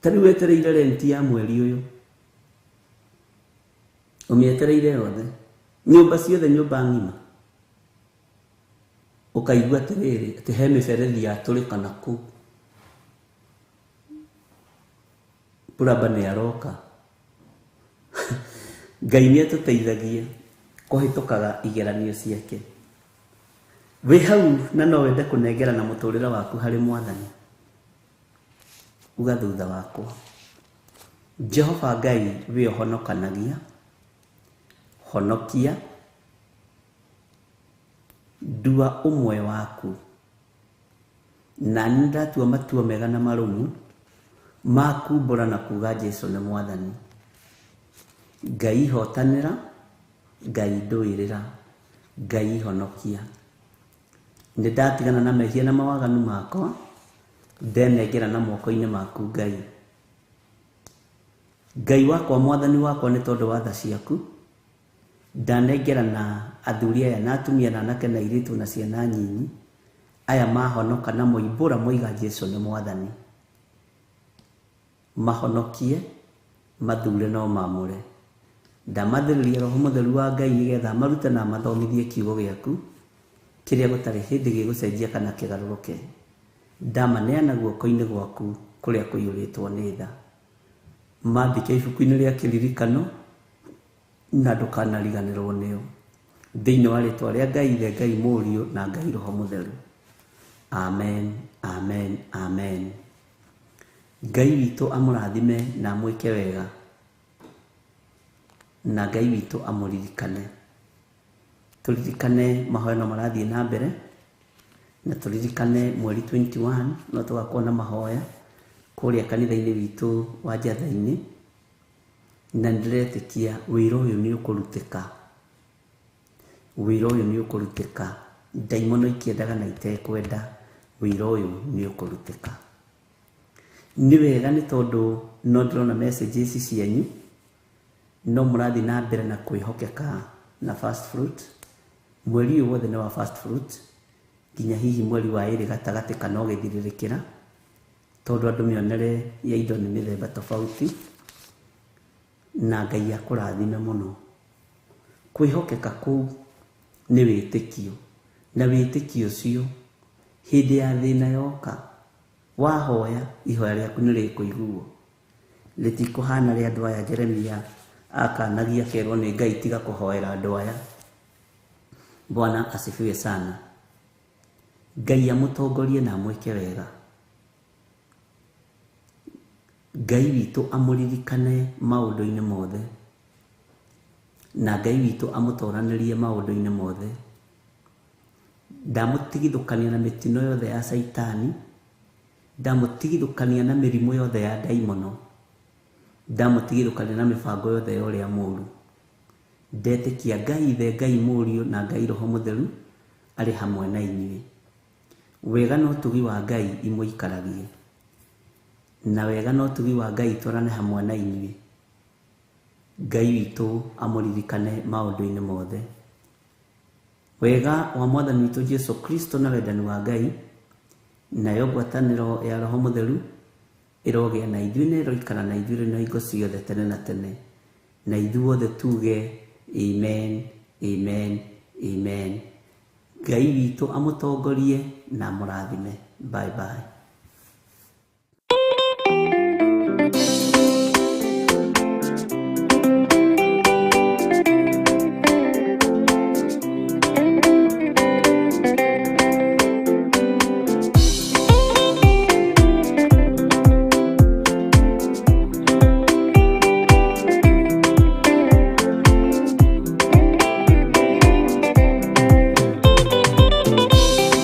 tari wetereire renti ya mweri ũyũ ũmĩetereire yothe nyũmba ciothe nyũmba ng'ima ũkaigua atĩrĩrĩ atĩ he mĩberethi yatũrĩkana kũu puraba nĩ aroka Ngai nĩ atũteithagia kũhĩtũkaga igeranio ciake wĩ hau na no wende kũnengerana mũtũrĩre waku harĩ Mwathani uga thutha wakwa Jehova Ngai we ũhonokanagia honokia ndua ũmwe waku na ndatua matua mega na marũmu makumbũra na kuga Jesũ nĩ Mwathani Ngai hotanĩra Ngai ndũĩrĩra Ngai honokia nĩ ndatigana na mehia na mawaganu makwa ndenengera na moko-inĩ maku Ngai wakwa Mwathani wakwa nĩ tondũ wa tha ciaku ndanengera na athuri aya na atumia na anake na airĩtu na ciana nyinyi aya mahonoka na moimbũra moiga Jesũ nĩ Mwathani mahonokie mathure no mamũre ndamathĩrĩria Roho Mũtheru wa Ngai nĩgetha marute na mathomithie kiugo gĩaku kĩrĩa gũtarĩ hĩndĩ gĩgũcenjia kana kĩgarũrũke. Ndamaneana guoko-inĩ gwaku kũrĩa kũiyũrĩtwo nĩ tha. Maandĩke ibuku-inĩ rĩa kĩririkano na ndũkanariganĩrwo nĩo. Thĩinĩ wa rĩĩtwa rĩa Ngai Ithe, Ngai Mũriũ na Ngai Roho Mũtheru. Amen, amen, amen. Ngai witũ amũrathime na amwĩke wega, na Ngai witũ amũririkane. Tũririkane mahoya marathiĩ na mbere, na tũririkane mweri 21 no tũgakorwo na mahoya kũrĩa kanitha-inĩ witũ wa Njatha-inĩ, na ndĩretĩkia wĩra ũyũ nĩ ũkũrutĩka. Wĩra ũyũ nĩ ũkũrutĩka. Ndaimono ikĩendaga na itekwenda, wĩra ũyũ nĩ ũkũrutĩka. Nĩ wega nĩ tondũ no ndĩrona messages cianyu, no mũrathiĩ na mbere na kwĩhokeka na first fruit. Mweri ũyũ wothe nĩ wa first fruit, nginya hihi mweri wa ĩrĩ gatagatĩ kana ũgĩthirĩrĩkĩra, tondũ andũ mĩonere ya indo nĩ mĩthemba tofauti, na Ngai akũrathime mũno. Kwĩhokeka kũu nĩ wĩtĩkio, na wĩtĩkio ũcio hĩndĩ ya thĩna yoka, wahoya ihoya rĩaku nĩ rĩkũiguo. Rĩtikũhana rĩa andũ aya Jeremia akanagia kerwo nĩ Ngai tiga kũhoera andũ aya. Bwana asifiwe sana. Ngai amũtongorie na amwĩke wega. Ngai witũ amũririkane maũndũ-inĩ mothe, na Ngai witũ amũtoranĩrie maũndũ-inĩ mothe. Ndamũtigithũkania na mĩtino yothe ya Saitani, ndamũtigithũkania na mĩrimũ yothe ya ndaimono, ndamũtigithũkania na mĩbango yothe ya ũrĩa mũũru. Ndetĩkia Ngai Ithe, Ngai Mũriũ na Ngai Roho Mũtheru arĩ hamwe na inyuĩ. Wega na ũtugi wa Ngai imũikaragie, na wega na ũtugi wa Ngai tũrane hamwe na inyuĩ. Ngai witũ amũririkane maũndũ-inĩ mothe. Wega wa Mwathani witũ Jesu Kristo na wendani wa Ngai nayo ngwatanĩro ya Roho Mũtheru ĩrogĩa na ithuĩ na ĩroikara na ithuĩ na hingo ciothe tene na tene. Na ithuothe tuge amen, amen, amen. Ngai witũ amũtongorie na amũrathime. Bye bye.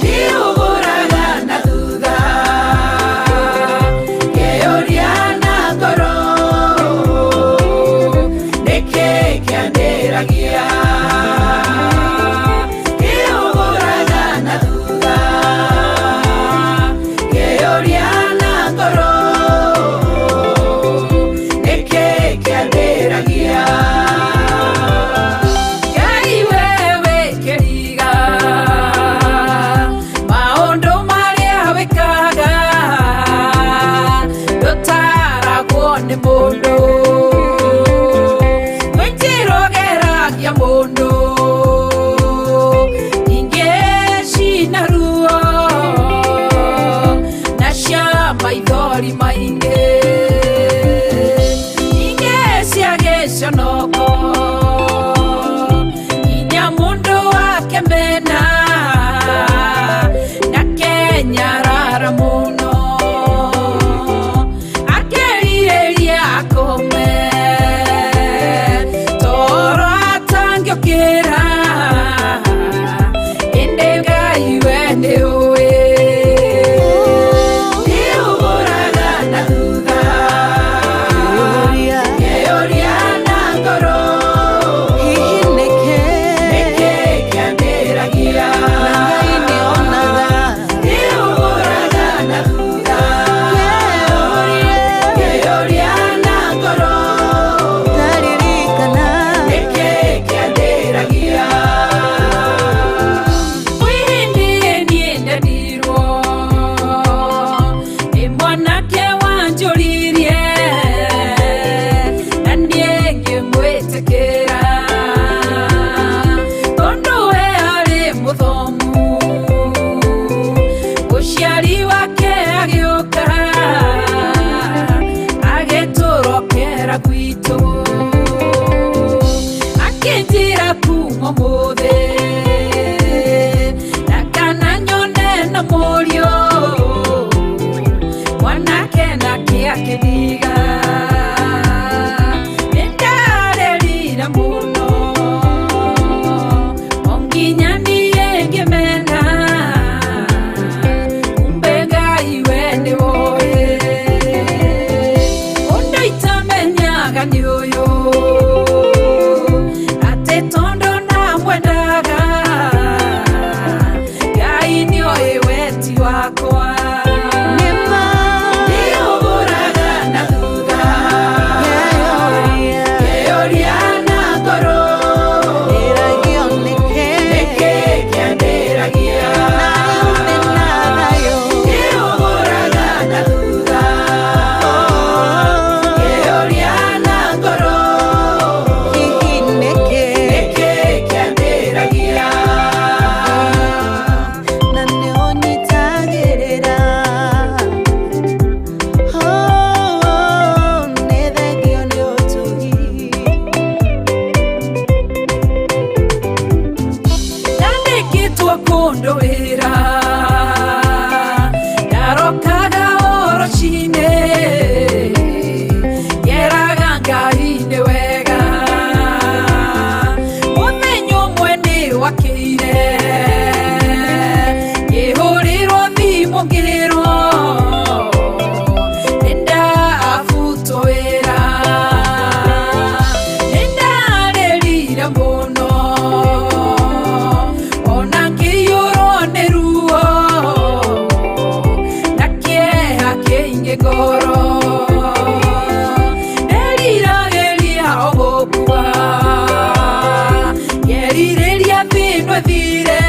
Ndiũgũraga na thutha mundu wira yarokaga orochine yeraga Ngai ni wega mumenyo mwene wakeire yehurirwo thimo ngirwo nenda afuto wira nenda rerira muno ona ngiyoro ni ruo na kieha kiingi ngoro erirageria ogokua yerireria thino thire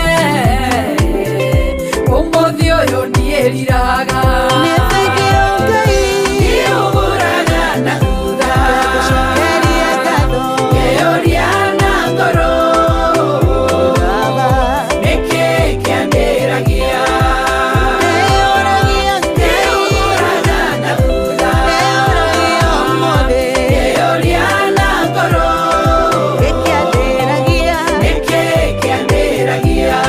umuthi uyu nieriraga Nĩũgũraga na thutha Ngĩũria na ngoro Nĩkĩ kĩambĩragia Nĩũgũraga na thutha Ngĩũria na ngoro Nĩkĩ kĩambĩragia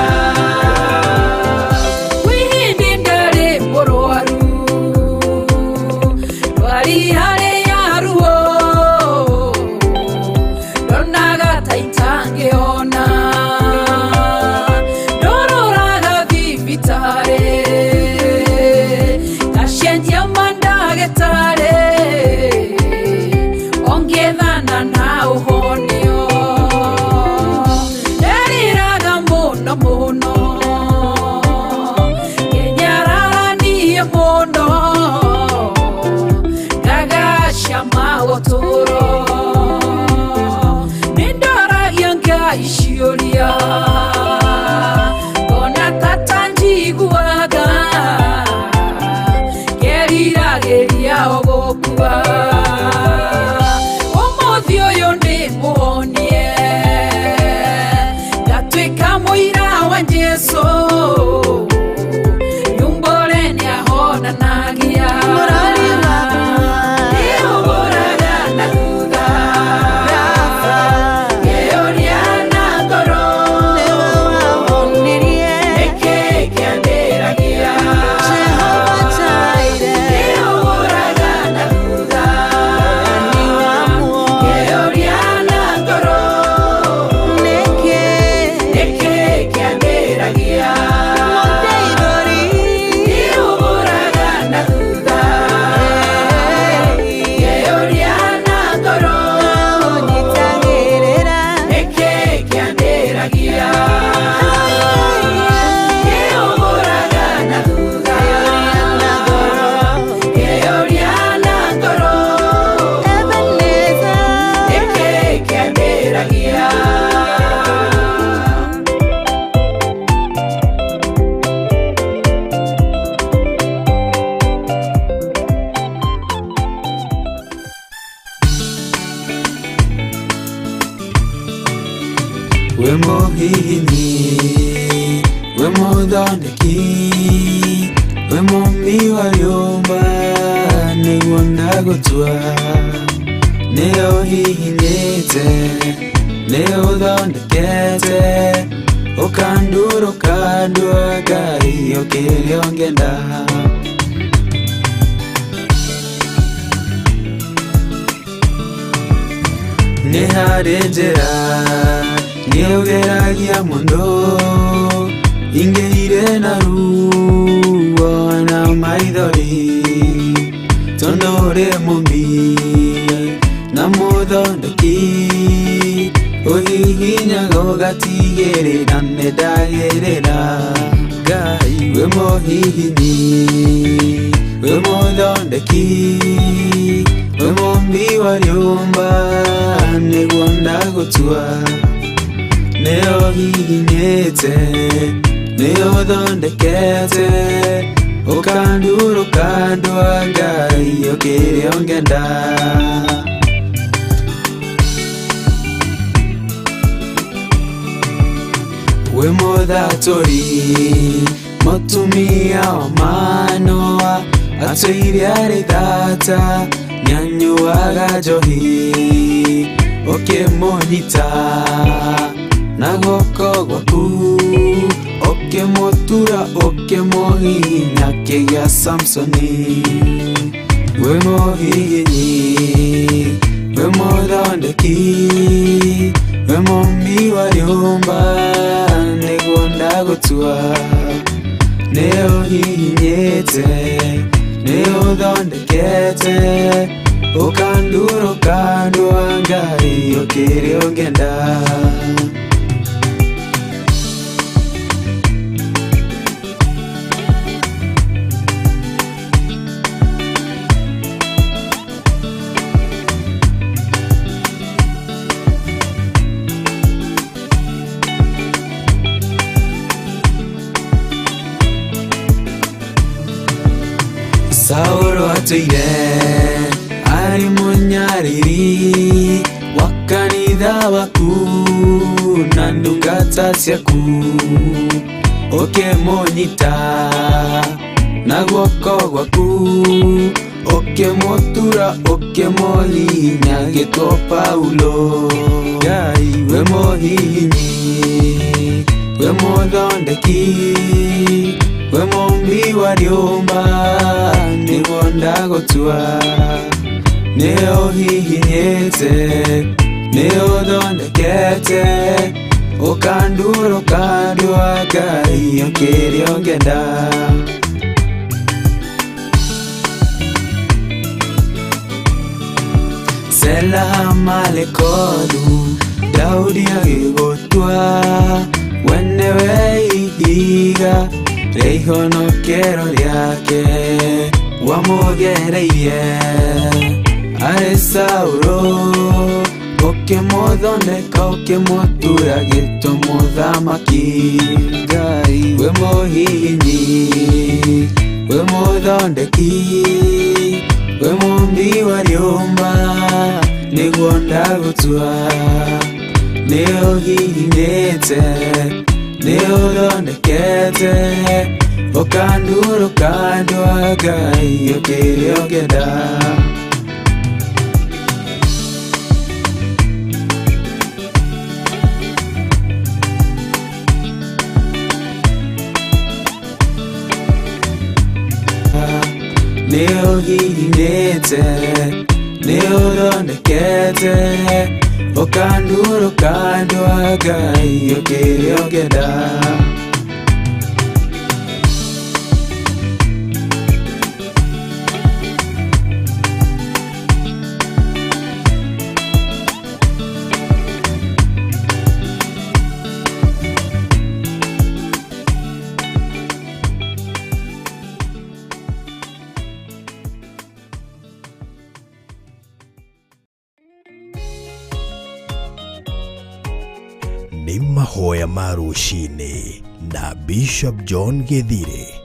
Wihindi ndarĩ mũrwaru Ndwari harĩ yaruo Ndonaga ta itangĩona Ndũrũraga thibitarĩ Ngacenjia mandagĩtarĩ Ongethana na ũhonio Nderiraga mũno mũno Ngenyararanie mũno Gagasha magotoro Nindoragia Ngai ciũria Ona tata njiguaga Ngeriragĩria ogokua Ũmũthĩ ũyũ nĩmũhonie Ngatuĩka mũira wa Jesũ Nyumbore nĩahonanagia Nĩũgũraga na thutha Ngĩũria na ngoro Nĩkĩ kĩambĩragia Nĩũgũraga na thutha Ngĩũria na ngoro Nĩkĩ kĩambĩragia Nĩũgũraga na thutha Ngĩũria na ngoro Nĩkĩ kĩambĩragia Nĩũgũraga na thutha Ngĩũria na ngoro Nĩkĩ kĩambĩragia We mũhihinyi, we mũthondeki, we mũmbi wa rĩũmba, nĩguo ndagũtua. Nĩ ũhihinyĩte, nĩ ũthondekete, ũkandurũka ndua Ngai ũkĩrĩa ũngĩenda. Nĩ harĩ njĩra nĩũgeragia mũndũ ingĩire na ruo na maithori tondũ ũrĩ mũmbi na mũthondeki ũhihinyaga ũgatigĩrĩra nĩndagĩrĩra. Ngai we mũhihinyi, we mũthondeki, we mũmbi wa rĩũmba, nĩguo ndagũtua. Nĩ ũhihinyĩte, nĩ ũthondekete, ũkandurũka ndua Ngai ũkĩrĩa ũngĩenda. We mũthatũri, mũtumia wa Manoa, atũire arĩ thata, nyanyuaga njohi, ũkĩmũnyita na guoko gwaku Ũkĩmũtura ũkĩmũhihinya kĩgĩa Samsoni. Wĩ mũhihinyi, wĩ mũthondeki, wĩ mũmbi wa rĩũmba, nĩguo ndagũtua. Nĩ ũhihinyĩte, nĩ ũthondekete, ũkandurũka ndwa Ngai ũkĩrĩa ũngĩenda. Saũlũ atũire arĩ mũnyarĩri wa kanitha waku na ndungata ciaku. Ũkĩmũnyita na guoko gwaku, ũkĩmũtura ũkĩmũhihinya gĩtwo Paulo. Ngai wĩ mũhihinyi, wĩ mũthondeki, wĩ mũmbi wa rĩũmba, nĩguo ndagũtua. Nĩ ũhihinyĩte, nĩ ũthondekete, ũkandurũka ndwa Ngai ũkĩrĩa ũngĩenda. Sela Malekothu, Daudi agĩgũtua, we nĩwe ihiga rĩa ihonokero rĩake. Wamũgereirie arĩ Saũlũ, ũkĩmũthondeka ũkĩmũtura gĩtwo mũthamaki. Ngai wĩ mũhihinyi, wĩ mũthondeki, wĩ mũmbi wa rĩũmba, nĩguo ndagũtua. Nĩ ũhihinyĩte, nĩ ũthondekete, ũkandurũka ndwa Ngai ũkĩrĩa ũngĩenda. Nĩ ũhihinyĩte, nĩ ũthondekete, ũkandurũka ndwa Ngai ũkĩrĩa ũngĩenda. Nĩ mahoya ma rũcinĩ na Bishop John Githire.